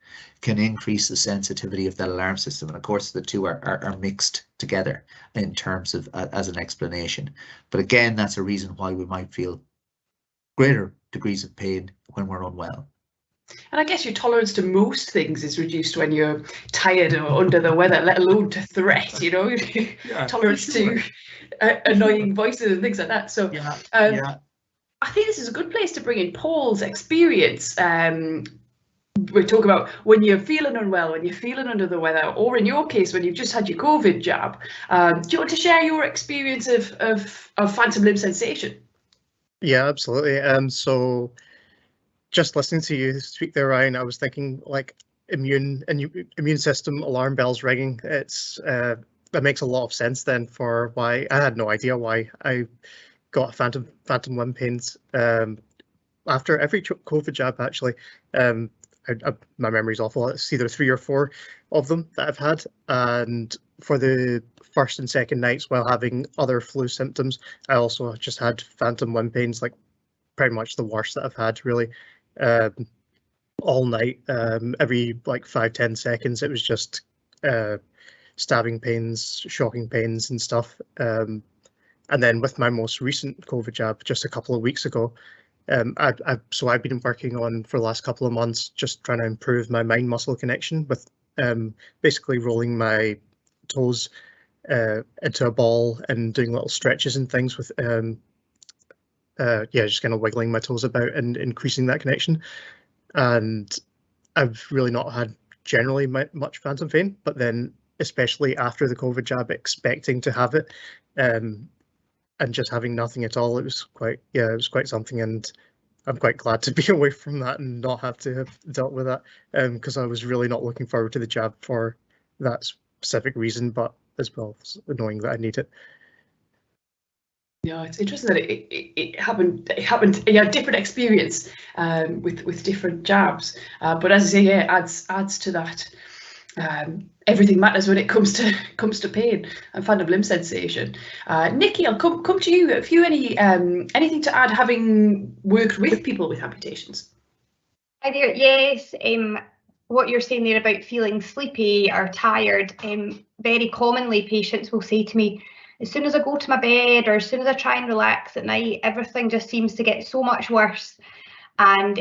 can increase the sensitivity of that alarm system. And of course, the two are mixed together in terms of as an explanation. But again, that's a reason why we might feel greater degrees of pain when we're unwell. And I guess your tolerance to most things is reduced when you're tired or under the weather, let alone to threat, you know, yeah, tolerance to annoying voices and things like that. So I think this is a good place to bring in Paul's experience. We talk about when you're feeling unwell, when you're feeling under the weather, or in your case, when you've just had your COVID jab. Do you want to share your experience of phantom limb sensation? Yeah, absolutely. So just listening to you speak there, Ryan, I was thinking like immune system alarm bells ringing. It's that makes a lot of sense then for why I had no idea why I got phantom limb pains after every COVID jab, actually. My memory's awful. It's either 3 or 4 of them that I've had, and for the first and second nights while having other flu symptoms, I also just had phantom limb pains, like pretty much the worst that I've had, really. All night, every like 5-10 seconds, it was just stabbing pains, shocking pains and stuff. And then with my most recent COVID jab just a couple of weeks ago, so I've been working on for the last couple of months just trying to improve my mind muscle connection with basically rolling my toes into a ball and doing little stretches and things with just kind of wiggling my toes about and increasing that connection. And I've really not had generally much phantom pain, but then especially after the COVID jab, expecting to have it and just having nothing at all, it was quite something. And I'm quite glad to be away from that and not have to have dealt with that, because I was really not looking forward to the jab for that specific reason, but as well as knowing that I need it. Yeah, it's interesting that it happened. Yeah, different experience with different jabs. But as I say, yeah, adds to that. Everything matters when it comes to pain and phantom limb sensation. Nikki, I'll come to you. Have you anything to add, having worked with people with amputations? Hi there. Yes. What you're saying there about feeling sleepy or tired, very commonly patients will say to me, as soon as I go to my bed or as soon as I try and relax at night, everything just seems to get so much worse. And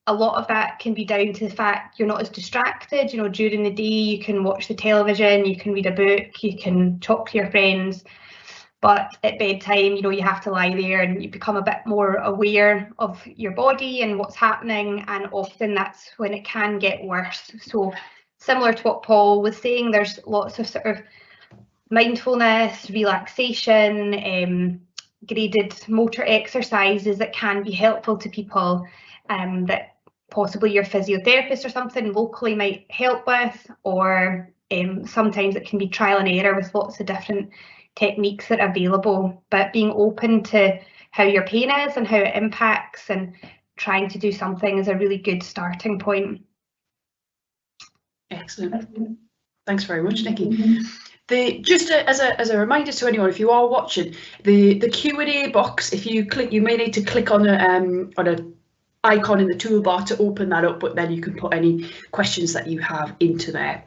a lot of that can be down to the fact you're not as distracted. You know, during the day you can watch the television, you can read a book, you can talk to your friends, but at bedtime, you know, you have to lie there and you become a bit more aware of your body and what's happening, and often that's when it can get worse. So similar to what Paul was saying, there's lots of sort of mindfulness, relaxation, graded motor exercises that can be helpful to people, that possibly your physiotherapist or something locally might help with, or sometimes it can be trial and error with lots of different techniques that are available. But being open to how your pain is and how it impacts and trying to do something is a really good starting point. Excellent. Thanks very much, Nikki. Just as a reminder to anyone, if you are watching, the Q&A box, if you click, you may need to click on a icon in the toolbar to open that up, but then you can put any questions that you have into there.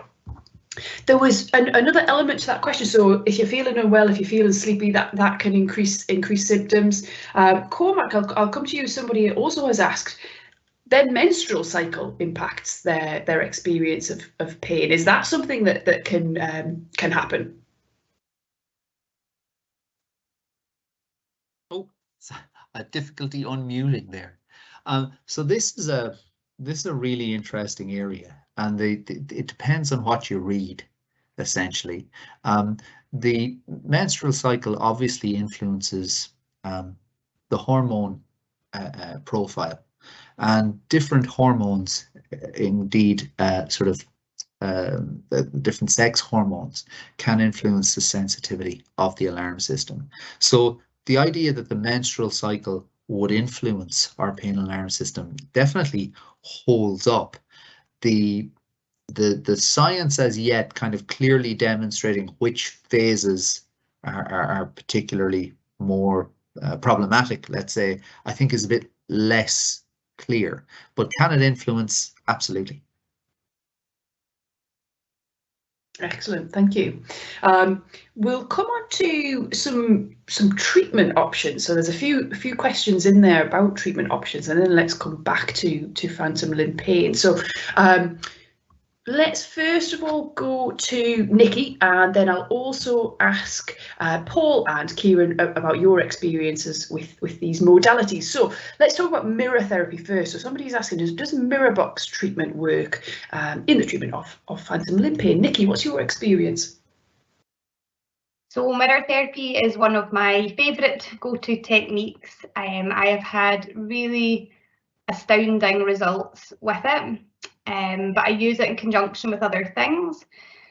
There was another element to that question. So if you're feeling unwell, if you're feeling sleepy, that can increase symptoms. Cormac, I'll come to you. Somebody also has asked, their menstrual cycle impacts their experience of pain. Is that something that can happen? Oh, a difficulty unmuting there. So this is a really interesting area, and it depends on what you read, essentially. The menstrual cycle obviously influences the hormone profile. And different hormones, indeed, the different sex hormones can influence the sensitivity of the alarm system. So the idea that the menstrual cycle would influence our pain alarm system definitely holds up. The science as yet kind of clearly demonstrating which phases are particularly more problematic, let's say, I think is a bit less clear, but can it influence? Absolutely. Excellent, thank you. We'll come on to some treatment options. So there's a few questions in there about treatment options, and then let's come back to phantom limb pain. So let's first of all go to Nikki, and then I'll also ask Paul and Kieran about your experiences with these modalities. So let's talk about mirror therapy first. So somebody's asking, does mirror box treatment work in the treatment of phantom limb pain? Nikki, what's your experience? So mirror therapy is one of my favourite go-to techniques. I have had really astounding results with it. But I use it in conjunction with other things.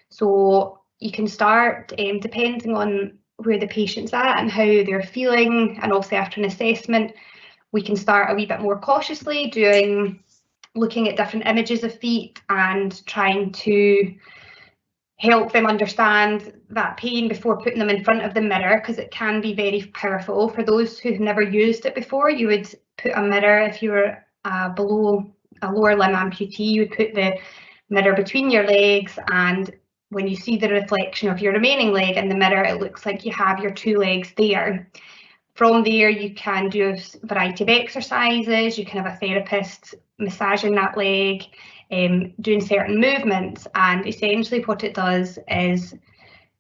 So you can start, depending on where the patient's at and how they're feeling, and obviously after an assessment we can start a wee bit more cautiously looking at different images of feet and trying to help them understand that pain before putting them in front of the mirror, because it can be very powerful. For those who've never used it before, you would put a mirror, if you were below a lower limb amputee, you would put the mirror between your legs, and when you see the reflection of your remaining leg in the mirror, it looks like you have your two legs there. From there, you can do a variety of exercises. You can have a therapist massaging that leg, doing certain movements, and essentially what it does is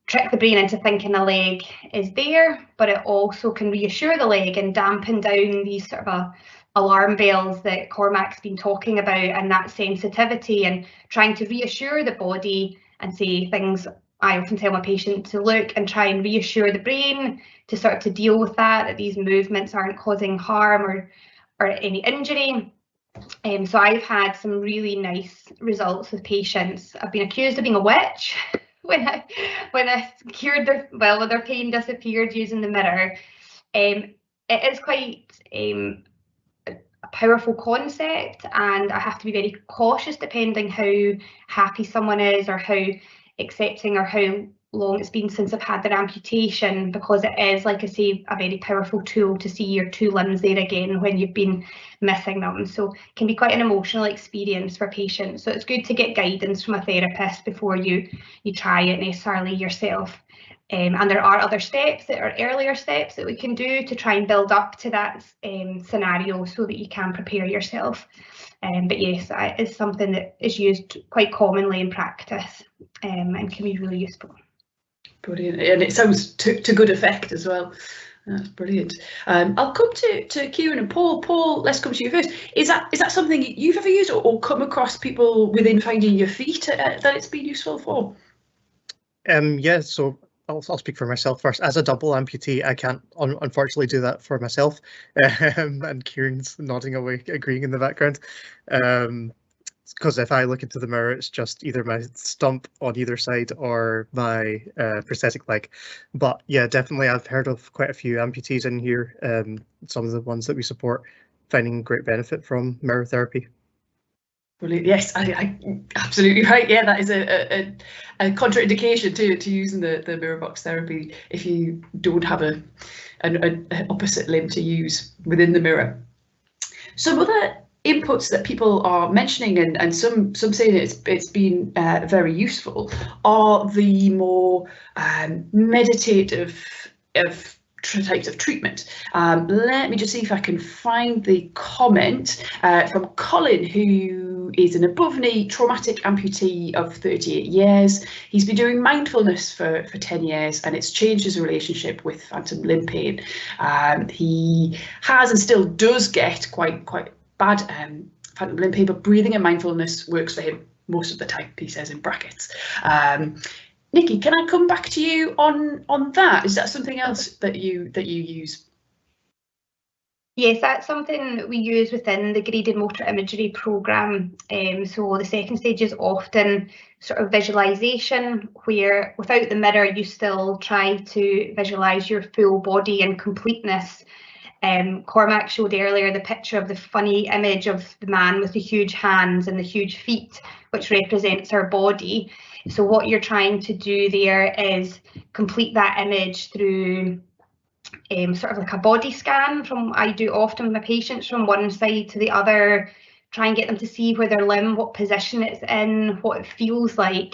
trick the brain into thinking the leg is there, but it also can reassure the leg and dampen down these sort of alarm bells that Cormac's been talking about, and that sensitivity, and trying to reassure the body and say things. I often tell my patient to look and try and reassure the brain to start to deal with that these movements aren't causing harm or any injury. So I've had some really nice results with patients. I've been accused of being a witch when I cured when their pain disappeared using the mirror. It is quite a powerful concept, and I have to be very cautious depending how happy someone is or how accepting or how long it's been since I've had their amputation, because it is, like I say, a very powerful tool to see your two limbs there again when you've been missing them. So it can be quite an emotional experience for patients. So it's good to get guidance from a therapist before you try it necessarily yourself. And there are other steps that are earlier steps that we can do to try and build up to that scenario so that you can prepare yourself. But yes, it is something that is used quite commonly in practice and can be really useful. Brilliant, and it sounds to good effect as well. That's brilliant. I'll come to Kieran and Paul. Paul, let's come to you first. Is that something you've ever used or come across people within finding your feet that it's been useful for? Yeah, so I'll speak for myself first. As a double amputee, I can't unfortunately do that for myself. And Kieran's nodding away, agreeing in the background. Because if I look into the mirror, it's just either my stump on either side or my prosthetic leg. But yeah, definitely I've heard of quite a few amputees in here, some of the ones that we support, finding great benefit from mirror therapy. Brilliant. Yes, I absolutely right. Yeah, that is a contraindication to using the mirror box therapy if you don't have an opposite limb to use within the mirror. Some other inputs that people are mentioning, and some saying it's been very useful, are the more meditative types of treatment. Let me just see if I can find the comment from Colin, who is an above knee traumatic amputee of 38 years. He's been doing mindfulness for 10 years, and it's changed his relationship with phantom limb pain. He has and still does get quite bad phantom limb pain, but breathing and mindfulness works for him most of the time, he says in brackets. Nikki, can I come back to you on that? Is that something else that you use? Yes, that's something that we use within the graded motor imagery programme. So the second stage is often sort of visualisation, where without the mirror you still try to visualise your full body and completeness. Cormac showed earlier the picture of the funny image of the man with the huge hands and the huge feet, which represents our body. So what you're trying to do there is complete that image through sort of like a body scan. I do often with my patients, from one side to the other, try and get them to see where their limb, what position it's in, what it feels like.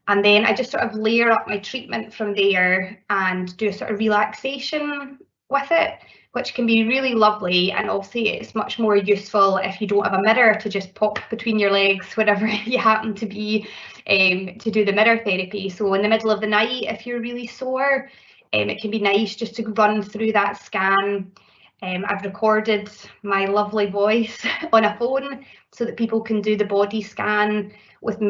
And then I just sort of layer up my treatment from there and do a sort of relaxation with it, which can be really lovely. And obviously it's much more useful if you don't have a mirror to just pop between your legs wherever you happen to be to do the mirror therapy. So in the middle of the night, if you're really sore, it can be nice just to run through that scan. I've recorded my lovely voice on a phone so that people can do the body scan with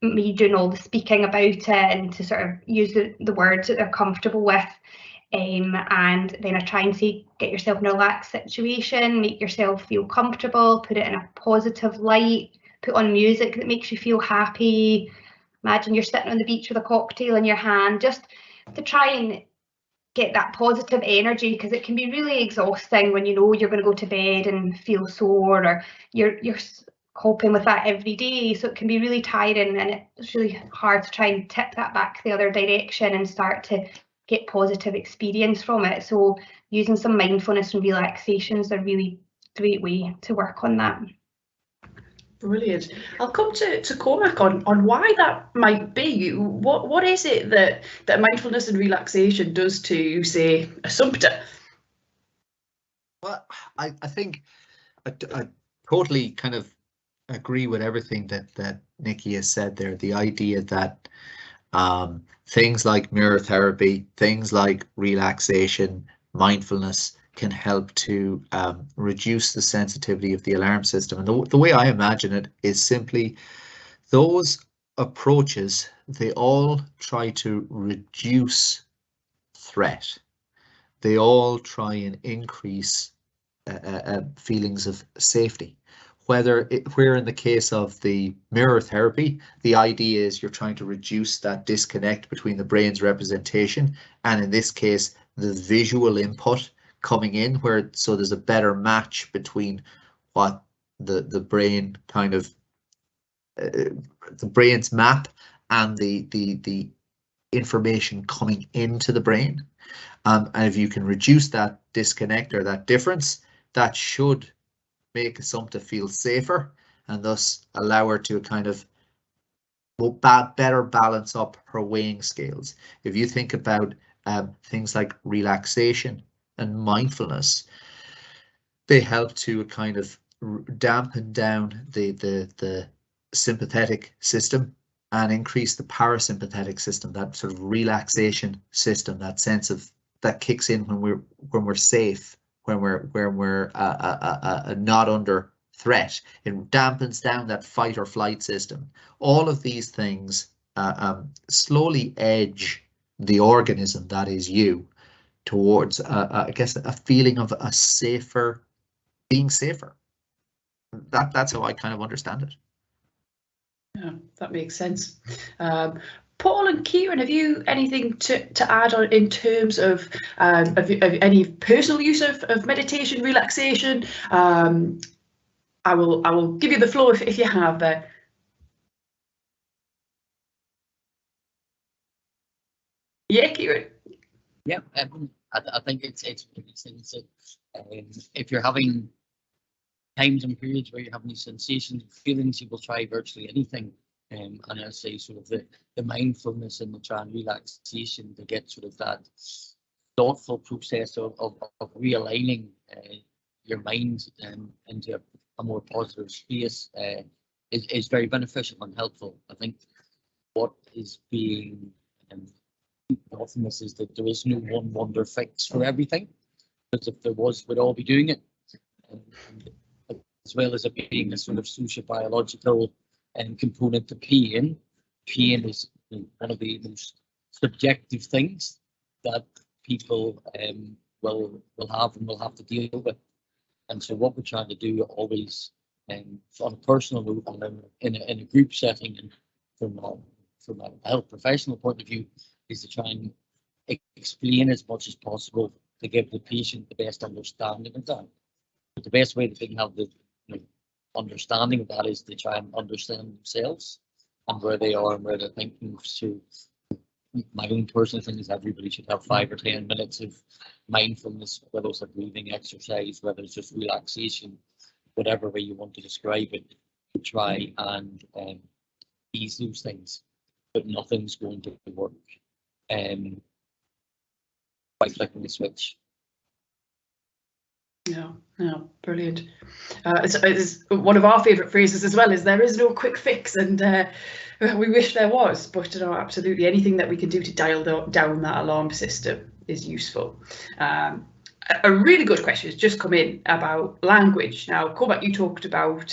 me doing all the speaking about it, and to sort of use the words that they're comfortable with. And then I try and say, get yourself in a relaxed situation, make yourself feel comfortable, put it in a positive light, put on music that makes you feel happy. Imagine you're sitting on the beach with a cocktail in your hand, just to try and get that positive energy, because it can be really exhausting when you know you're going to go to bed and feel sore, or you're coping with that every day. So it can be really tiring, and it's really hard to try and tip that back the other direction and start to get positive experience from it. So using some mindfulness and relaxation is a really great way to work on that. Brilliant. I'll come to Cormac on why that might be. What is it that mindfulness and relaxation does to, say, a sumpter? Well, I think I totally kind of agree with everything that Nikki has said there. The idea that things like mirror therapy, things like relaxation, mindfulness can help to reduce the sensitivity of the alarm system. And the way I imagine it is simply those approaches, they all try to reduce threat. They all try and increase feelings of safety. Where in the case of the mirror therapy, the idea is you're trying to reduce that disconnect between the brain's representation and, in this case, the visual input coming in, so there's a better match between what the brain kind of the brain's map and the information coming into the brain. And if you can reduce that disconnect or that difference, that should make Assumpta feel safer and thus allow her to kind of better balance up her weighing scales. If you think about things like relaxation and mindfulness, they help to kind of dampen down the sympathetic system and increase the parasympathetic system, that sort of relaxation system, that sense of that kicks in when we're safe, when we're not under threat. It dampens down that fight or flight system. All of these things slowly edge the organism that is you towards, I guess, a feeling of a safer, being safer. That's how I kind of understand it. Yeah, that makes sense. Paul and Kieran, have you anything to add on in terms of any personal use of meditation, relaxation? I will give you the floor if you have there. Yeah, Kieran. Yeah, I think it's if you're having times and periods where you're having these sensations, feelings, you will try virtually anything. And I say sort of the mindfulness and the try and relaxation to get sort of that thoughtful process of realigning your mind into a more positive space is very beneficial and helpful. I think what is being often this is that there is no one wonder fix for everything, because if there was, we'd all be doing it. And as well as it being a sort of sociobiological component to pain. Pain is one of the most subjective things that people will have and will have to deal with. And so what we're trying to do always on a personal note and in a group setting and from a health professional point of view is to try and explain as much as possible to give the patient the best understanding of that. But the best way that they can have the understanding of that is to try and understand themselves and where they are and where they're thinking. So my own personal thing is everybody should have 5 or 10 minutes of mindfulness, whether it's a breathing exercise, whether it's just relaxation, whatever way you want to describe it, to try and ease those things. But nothing's going to work by flicking the switch. No, brilliant. It's one of our favourite phrases as well, is there is no quick fix, and we wish there was, but absolutely anything that we can do to dial down that alarm system is useful. A really good question has just come in about language. Now, Cormac, you talked about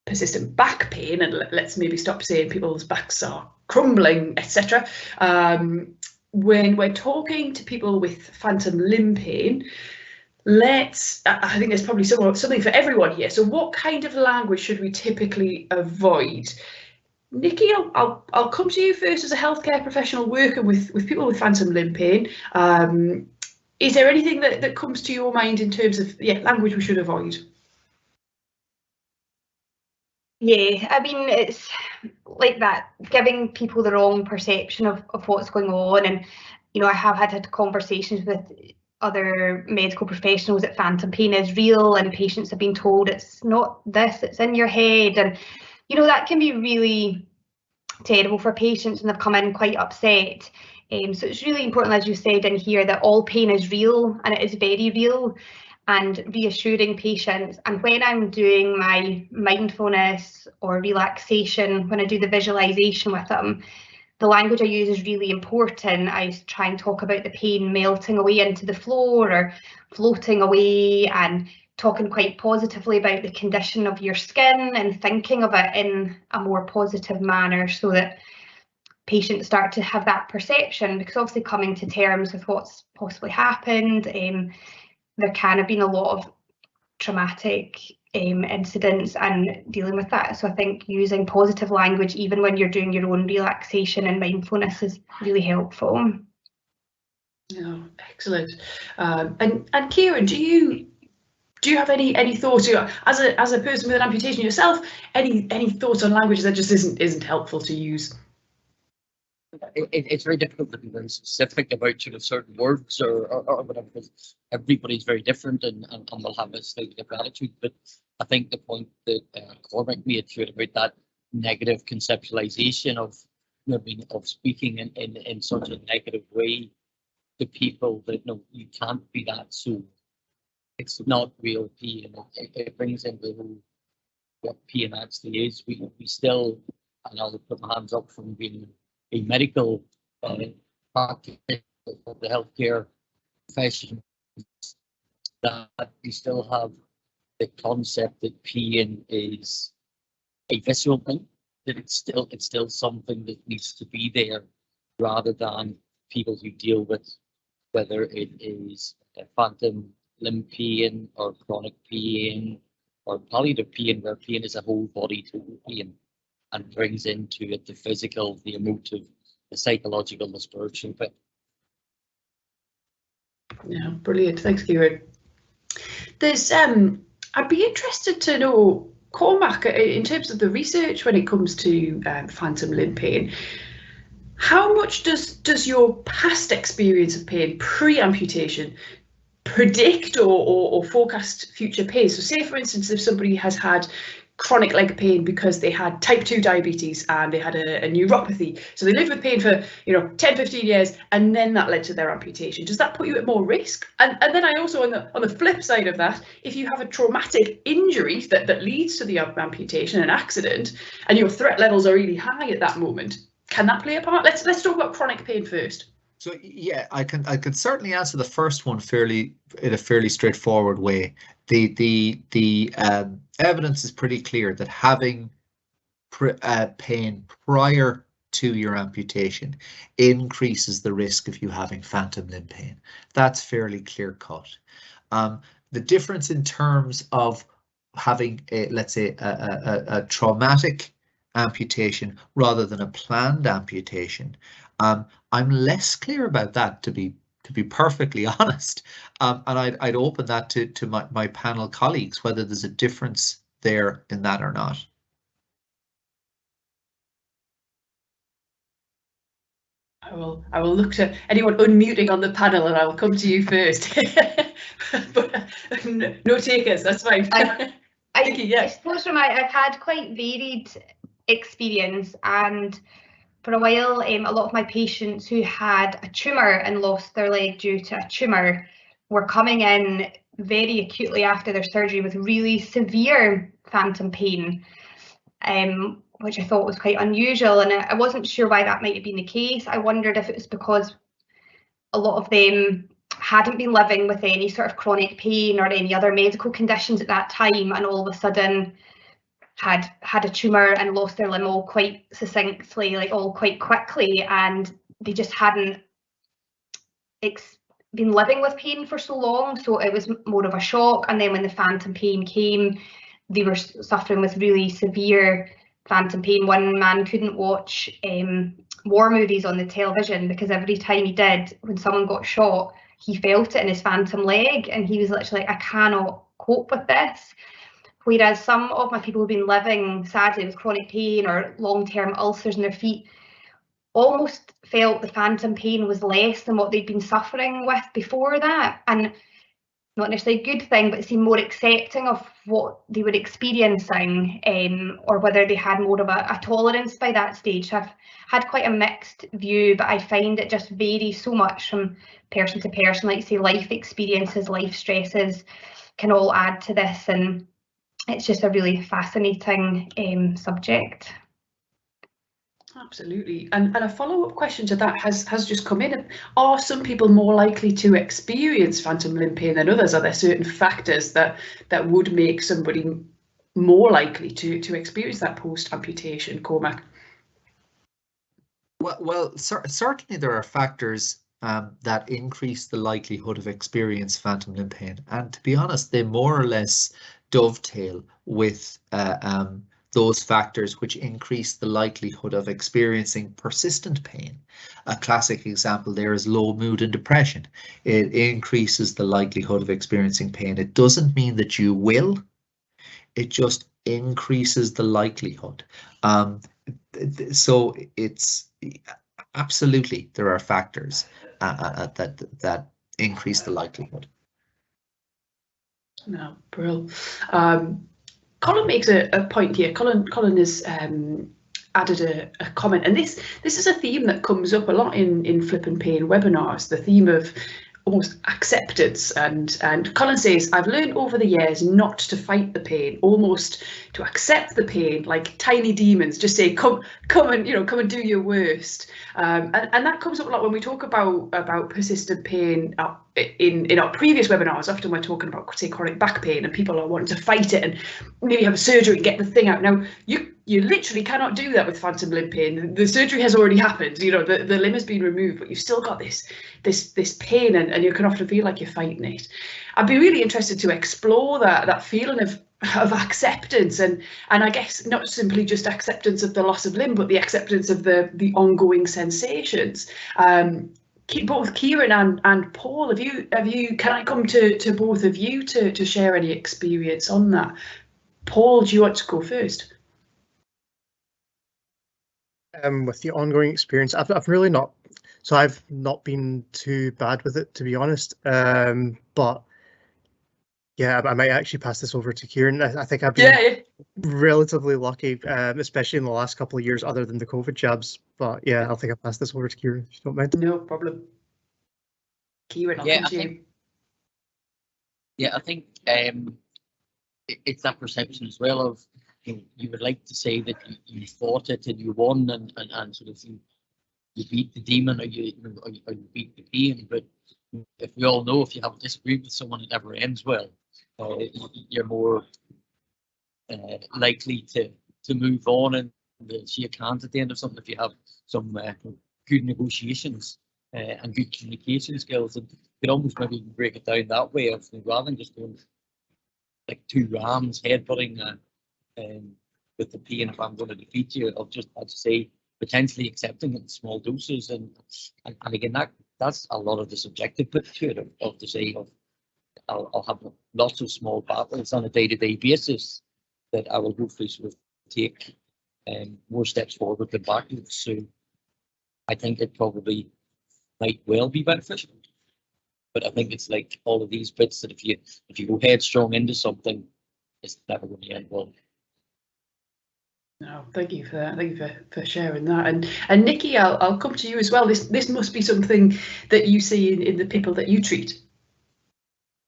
persistent back pain, and let's maybe stop saying people's backs are crumbling, etc. When we're talking to people with phantom limb pain, I think there's probably something for everyone here. So what kind of language should we typically avoid? Nikki, I'll come to you first as a healthcare professional working with people with phantom limb pain. Is there anything that comes to your mind in terms of language we should avoid? Yeah, I mean, it's like that, giving people the wrong perception of what's going on. And, you know, I have had conversations with other medical professionals that phantom pain is real, and patients have been told it's not this, it's in your head. And, you know, that can be really terrible for patients, and they've come in quite upset. So it's really important, as you said in here, that all pain is real, and it is very real, and reassuring patients. And when I'm doing my mindfulness or relaxation, when I do the visualization with them, the language I use is really important. I try and talk about the pain melting away into the floor or floating away, and talking quite positively about the condition of your skin and thinking of it in a more positive manner, so that patients start to have that perception. Because obviously, coming to terms with what's possibly happened, there can have been a lot of traumatic incidents and dealing with that. So I think using positive language, even when you're doing your own relaxation and mindfulness, is really helpful. Oh, excellent. And Kieran, do you have any thoughts, as a person with an amputation yourself, any thoughts on language that just isn't helpful to use? It's very difficult to be very specific about sort of certain words or whatever, because everybody's very different and will have a slightly different attitude. But I think the point that Cormac made through it about that negative conceptualization of, you know, of speaking in such a negative way to people, that, you know, you can't be that, so it's not real pain. It brings in the whole what pain actually is. We still, and I'll put my hands up from being a medical practice of the healthcare profession, that we still have the concept that pain is a visceral thing, that it's still something that needs to be there, rather than people who deal with whether it is a phantom limb pain or chronic pain or palliative pain, where pain is a whole body total pain and brings into it the physical, the emotive, the psychological, the spiritual bit. Yeah, brilliant. Thanks, Kieran. There's I'd be interested to know, Cormac, in terms of the research when it comes to phantom limb pain, how much does your past experience of pain pre-amputation predict or forecast future pain? So say, for instance, if somebody has had chronic leg pain because they had type 2 diabetes and they had a neuropathy, so they lived with pain for 10-15 years, and then that led to their amputation, does that put you at more risk? And then I also, on the flip side of that, if you have a traumatic injury that leads to the amputation, an accident, and your threat levels are really high at that moment, can that play a part? Let's talk about chronic pain first. So yeah, I can certainly answer the first one in a fairly straightforward way. The evidence is pretty clear that having pain prior to your amputation increases the risk of you having phantom limb pain. That's fairly clear cut. The difference in terms of having let's say a traumatic amputation rather than a planned amputation, I'm less clear about that, to be perfectly honest, and I'd open that to my panel colleagues, whether there's a difference there in that or not. I will look to anyone unmuting on the panel, and I will come to you first. But no takers, that's fine. I suppose I've had quite varied experience, and for a while, a lot of my patients who had a tumour and lost their leg due to a tumour were coming in very acutely after their surgery with really severe phantom pain, which I thought was quite unusual, and I wasn't sure why that might have been the case. I wondered if it was because a lot of them hadn't been living with any sort of chronic pain or any other medical conditions at that time, and all of a sudden had a tumour and lost their limb all quite succinctly, like all quite quickly, and they just hadn't been living with pain for so long, so it was more of a shock. And then when the phantom pain came, they were suffering with really severe phantom pain. One man couldn't watch war movies on the television because every time he did, when someone got shot, he felt it in his phantom leg, and he was literally like, I cannot cope with this. Whereas some of my people who've been living, sadly, with chronic pain or long-term ulcers in their feet almost felt the phantom pain was less than what they'd been suffering with before that. And not necessarily a good thing, but seemed more accepting of what they were experiencing, or whether they had more of a tolerance by that stage. So I've had quite a mixed view, but I find it just varies so much from person to person. Like say, life experiences, life stresses can all add to this, and it's just a really fascinating subject. Absolutely. And a follow-up question to that has just come in. Are some people more likely to experience phantom limb pain than others? Are there certain factors that would make somebody more likely to experience that post-amputation, Cormac? Well, certainly there are factors that increase the likelihood of experience phantom limb pain. And to be honest, they more or less dovetail with those factors which increase the likelihood of experiencing persistent pain. A classic example there is low mood and depression. It increases the likelihood of experiencing pain. It doesn't mean that you will, it just increases the likelihood. So it's absolutely, there are factors that increase the likelihood. No, brilliant. Colin makes a point here. Colin has added a comment, and this is a theme that comes up a lot in Flip and Pain webinars, the theme of almost acceptance. And Colin says, I've learned over the years not to fight the pain, almost to accept the pain like tiny demons. Just say, come and do your worst. And that comes up a lot when we talk about persistent pain. In our previous webinars, often we're talking about, say, chronic back pain, and people are wanting to fight it and maybe have a surgery and get the thing out. Now, you literally cannot do that with phantom limb pain. The surgery has already happened. The limb has been removed, but you've still got this pain, and you can often feel like you're fighting it. I'd be really interested to explore that feeling of acceptance, and I guess not simply just acceptance of the loss of limb, but the acceptance of the ongoing sensations. Both Kieran and Paul, have you? Can I come to both of you to share any experience on that? Paul, do you want to go first? With the ongoing experience, I've really not. So I've not been too bad with it, to be honest. But yeah, I might actually pass this over to Kieran. I think I've been relatively lucky, especially in the last couple of years, other than the COVID jabs. But yeah, I think I'll pass this over to Kieran, if you don't mind. No problem. Kieran, I'll come to you. Yeah, I think it's that perception as well of you would like to say that you fought it and you won and sort of you beat the demon or you beat the pain. But if we all know, if you have a disagreement with someone, it never ends well. You're more likely to move on and shake hands at the end of something if you have some good negotiations and good communication skills. And you can almost maybe break it down that way, of rather than just going like two rams headbutting with the pain. If I'm going to defeat you, I'd say potentially accepting it in small doses, and again that's a lot of the subjective bit to it of to say I'll have lots of small battles on a day-to-day basis that I will hopefully sort of take more steps forward than backwards. So I think it probably might well be beneficial, but I think it's like all of these bits that if you go headstrong into something, it's never going to end well. No, thank you for that. Thank you for sharing that. And Nikki, I'll come to you as well. This must be something that you see in the people that you treat.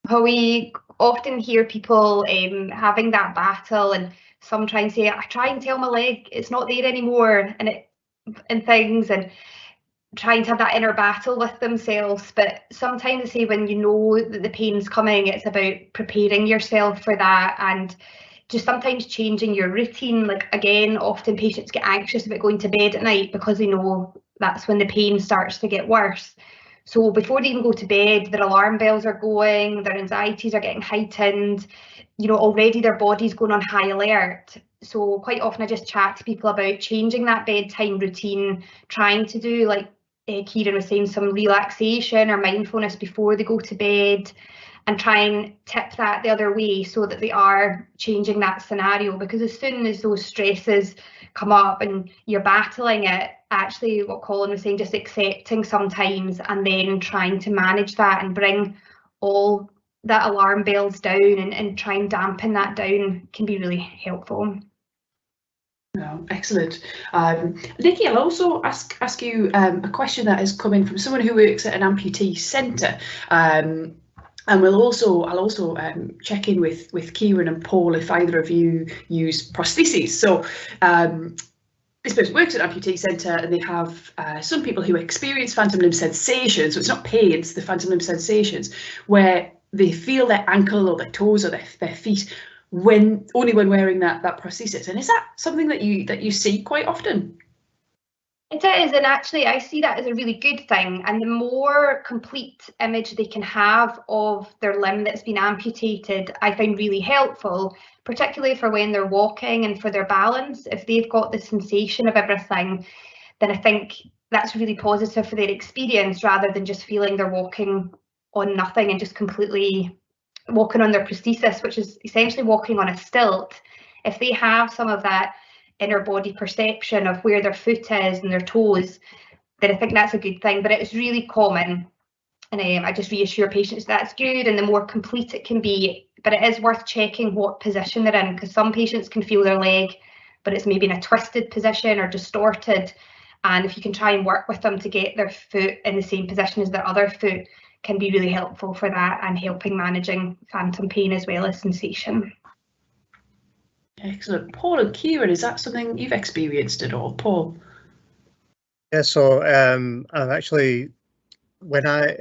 Well, we often hear people having that battle, and some try and say, I try and tell my leg it's not there anymore, and things, and trying to have that inner battle with themselves. But sometimes, say, when you know that the pain's coming, it's about preparing yourself for that, and just sometimes changing your routine. Like, again, often patients get anxious about going to bed at night because they know that's when the pain starts to get worse. So before they even go to bed, their alarm bells are going, their anxieties are getting heightened, already their body's going on high alert. So quite often I just chat to people about changing that bedtime routine, trying to do, like Kieran was saying, some relaxation or mindfulness before they go to bed, and try and tip that the other way so that they are changing that scenario. Because as soon as those stresses come up and you're battling it, actually what Colin was saying, just accepting sometimes and then trying to manage that and bring all that alarm bells down and try and dampen that down can be really helpful. Oh, excellent. Nikki, I'll also ask you a question that has come in from someone who works at an amputee centre. And I'll also check in with Kieran and Paul if either of you use prostheses. So this person works at an amputee centre and they have some people who experience phantom limb sensations. So it's not pain, it's the phantom limb sensations where they feel their ankle or their toes or their feet only when wearing that prosthesis. And is that something that you see quite often? It is, and actually I see that as a really good thing. And the more complete image they can have of their limb that's been amputated, I find really helpful, particularly for when they're walking and for their balance. If they've got the sensation of everything, then I think that's really positive for their experience, rather than just feeling they're walking on nothing and just completely walking on their prosthesis, which is essentially walking on a stilt. If they have some of that inner body perception of where their foot is and their toes, then I think that's a good thing. But it's really common, and I just reassure patients that's good, and the more complete it can be. But it is worth checking what position they're in, because some patients can feel their leg, but it's maybe in a twisted position or distorted. And if you can try and work with them to get their foot in the same position as their other foot, can be really helpful for that and helping managing phantom pain as well as sensation. Excellent. Paul and Kieran, is that something you've experienced at all? Paul? Yeah, so I've actually, when I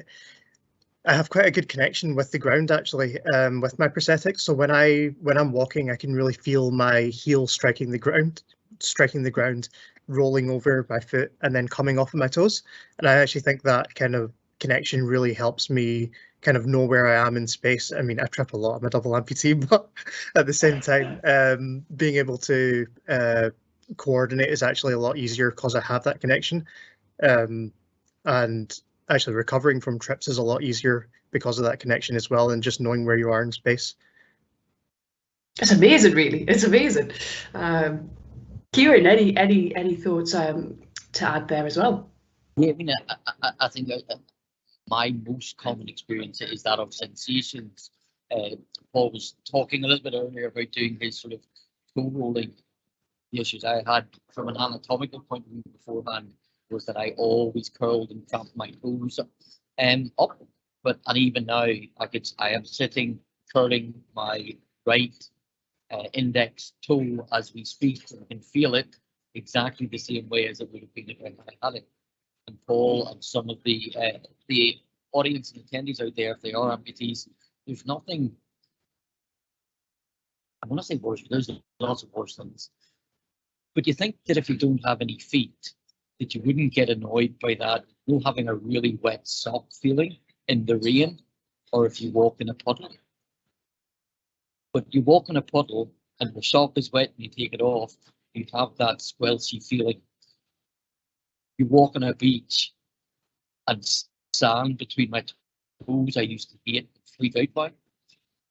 have quite a good connection with the ground actually, with my prosthetics. So when I'm walking, I can really feel my heel striking the ground, rolling over my foot and then coming off of my toes. And I actually think that kind of connection really helps me kind of know where I am in space. I mean, I trip a lot, I'm a double amputee, but at the same time, being able to coordinate is actually a lot easier because I have that connection. And actually recovering from trips is a lot easier because of that connection as well, and just knowing where you are in space. It's amazing, really. It's amazing. Kieran, any thoughts to add there as well? Yeah, I mean, I think my most common experience is that of sensations. Paul was talking a little bit earlier about doing his sort of toe rolling. The issues I had from an anatomical point of view beforehand was that I always curled and clamped my toes up. But even now, I am sitting curling my right index toe as we speak, and I can feel it exactly the same way as it would have been if I had it. And Paul and some of the audience and attendees out there, if they are amputees, there's nothing, I want to say worse, there's lots of worse things. But you think that if you don't have any feet, that you wouldn't get annoyed by that, you having a really wet sock feeling in the rain, or if you walk in a puddle. But you walk in a puddle and your sock is wet and you take it off, you have that squelchy feeling. You walk on a beach and sand between my toes, I used to hate and freak out by.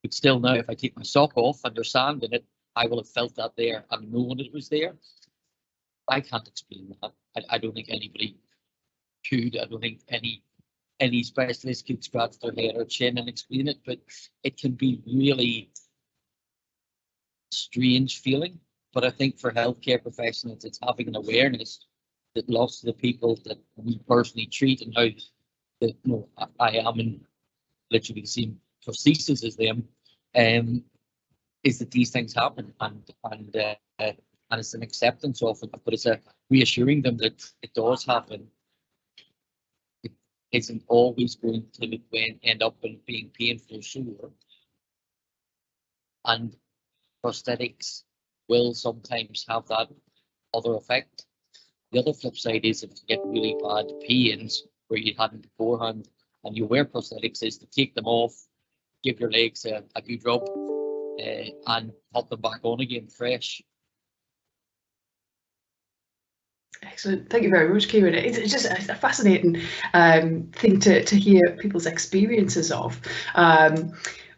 But still now, if I take my sock off and there's sand in it, I will have felt that there and known it was there. I can't explain that. I don't think anybody could. I don't think any specialist could scratch their head or chin and explain it, but it can be really strange feeling. But I think for healthcare professionals, it's having an awareness that lots of the people that we personally treat and how that, you know, I am in literally the same prosthesis as them, is that these things happen, and it's an acceptance of it, but it's a reassuring them that it does happen. It isn't always going to end up in being painful, sure, and prosthetics will sometimes have that other effect. The other flip side is if you get really bad pains where you hadn't beforehand and you wear prosthetics, is to take them off, give your legs a good rub, and pop them back on again fresh. Excellent. Thank you very much, Kieran. It's just a fascinating thing to hear people's experiences of.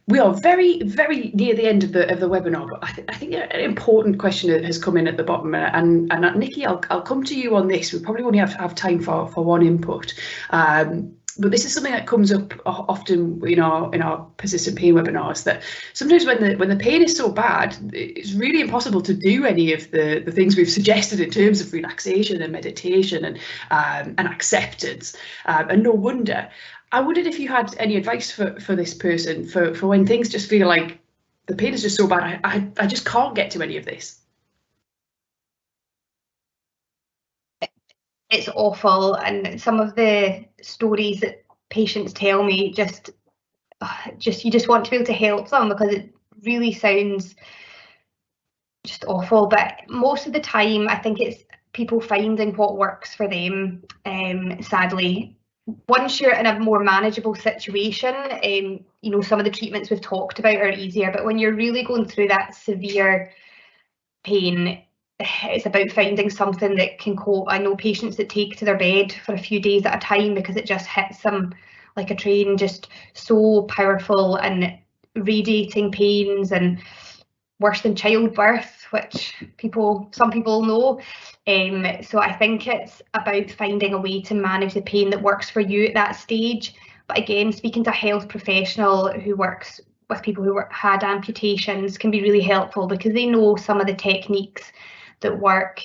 We are very, very near the end of the webinar, but I think an important question has come in at the bottom, and Nikki, I'll come to you on this. We probably only have time for one input. But this is something that comes up often in our persistent pain webinars, that sometimes when the pain is so bad, it's really impossible to do any of the things we've suggested in terms of relaxation and meditation and acceptance. And no wonder. I wondered if you had any advice for this person for when things just feel like the pain is just so bad, I just can't get to any of this. It's awful, and some of the stories that patients tell me just you just want to be able to help them, because it really sounds just awful. But most of the time I think it's people finding what works for them. Sadly, once you're in a more manageable situation, you know, some of the treatments we've talked about are easier, but when you're really going through that severe pain, it's about finding something that can cope. I know patients that take to their bed for a few days at a time because it just hits them like a train, just so powerful and radiating pains, and worse than childbirth, which some people know. So I think it's about finding a way to manage the pain that works for you at that stage. But again, speaking to a health professional who works with people who had amputations can be really helpful, because they know some of the techniques that work,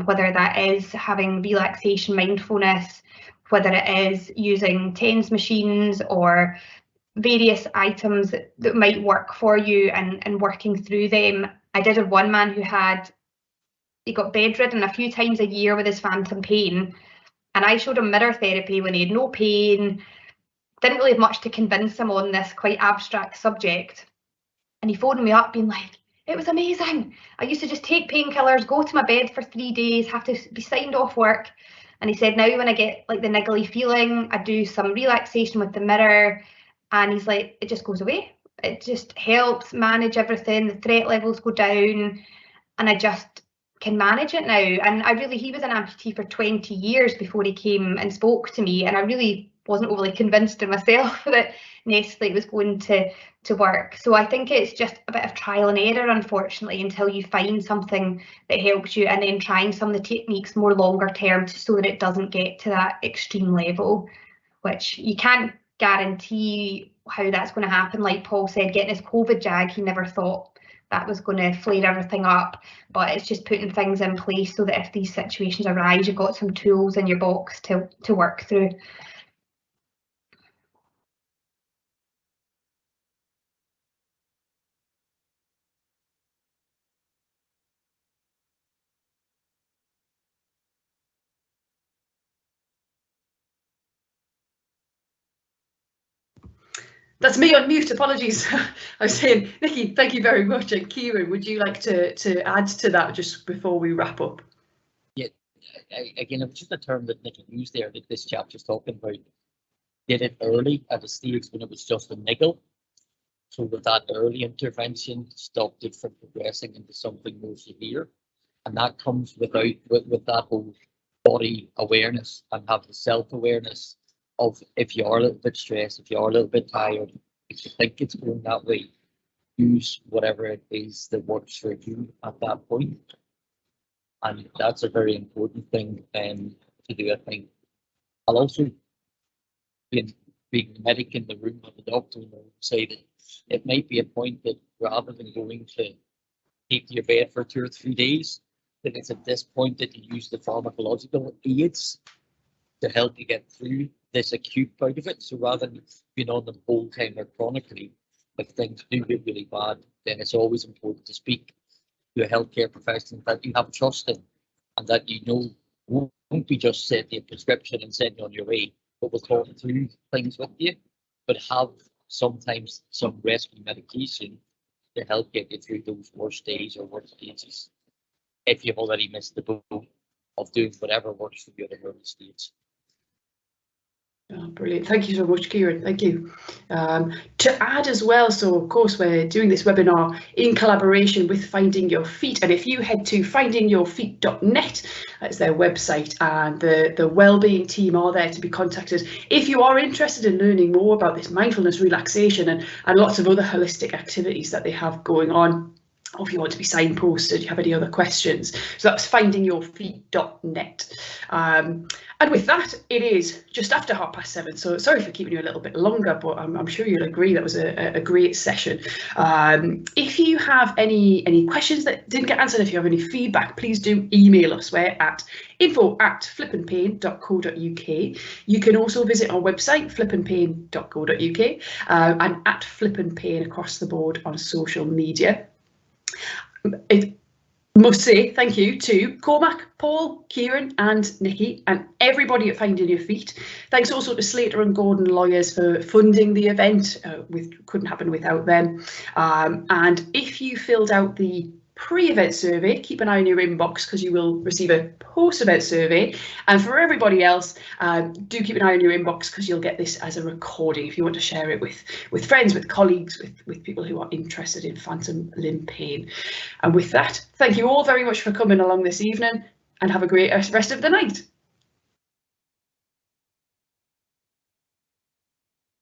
whether that is having relaxation mindfulness, whether it is using TENS machines or various items that might work for you, and working through them. I did have one man who he got bedridden a few times a year with his phantom pain, and I showed him mirror therapy when he had no pain, didn't really have much to convince him on this quite abstract subject, and he phoned me up being like, it was amazing. I used to just take painkillers, go to my bed for 3 days, have to be signed off work. And he said, now when I get like the niggly feeling, I do some relaxation with the mirror, and he's like, it just goes away. It just helps manage everything. The threat levels go down, and I just can manage it now. And he was an amputee for 20 years before he came and spoke to me, and I really wasn't overly convinced in myself that necessarily it was going to work. So I think it's just a bit of trial and error, unfortunately, until you find something that helps you, and then trying some of the techniques more longer term so that it doesn't get to that extreme level, which you can't guarantee how that's going to happen. Like Paul said, getting his COVID jag, he never thought that was going to flare everything up, but it's just putting things in place so that if these situations arise, you've got some tools in your box to work through. That's me on mute, apologies. I was saying, Nikki, thank you very much. And Kieran, would you like to add to that just before we wrap up? Yeah, again, it was just a term that Nikki used there that this chapter's talking about. Did it early at a stage when it was just a niggle. So with that early intervention, stopped it from progressing into something more severe. And that comes with that whole body awareness, and have the self-awareness of, if you are a little bit stressed, if you are a little bit tired, if you think it's going that way, use whatever it is that works for you at that point. And that's a very important thing to do, I think. I'll also, being the medic in the room with the doctor, say that it might be a point that rather than going to take to your bed for 2 or 3 days, that it's at this point that you use the pharmacological aids to help you get through this acute part of it. So rather than being on them whole time or chronically, if things do get really bad, then it's always important to speak to a healthcare professional that you have trust in, and that you know won't be just send you a prescription and send you on your way, but will talk through things with you, but have sometimes some rescue medication to help get you through those worst days or worst cases, if you've already missed the boat of doing whatever works for you at an early stage. Oh, brilliant. Thank you so much, Kieran. Thank you. To add as well, so of course we're doing this webinar in collaboration with Finding Your Feet, and if you head to findingyourfeet.net, that's their website, and the wellbeing team are there to be contacted if you are interested in learning more about this mindfulness, relaxation and lots of other holistic activities that they have going on. Or if you want to be signposted, you have any other questions. So that's findingyourfeet.net. And with that, it is just after 7:30. So sorry for keeping you a little bit longer, but I'm sure you'll agree that was a great session. If you have any questions that didn't get answered, if you have any feedback, please do email us. We're at info@flipandpain.co.uk. You can also visit our website, flipandpain.co.uk, and at flipandpain across the board on social media. I must say thank you to Cormac, Paul, Kieran and Nikki and everybody at Finding Your Feet. Thanks also to Slater and Gordon Lawyers for funding the event. Couldn't happen without them. And if you filled out the pre-event survey, keep an eye on your inbox because you will receive a post-event survey. And for everybody else, do keep an eye on your inbox because you'll get this as a recording if you want to share it with friends, with colleagues, with people who are interested in phantom limb pain. And with that, thank you all very much for coming along this evening and have a great rest of the night.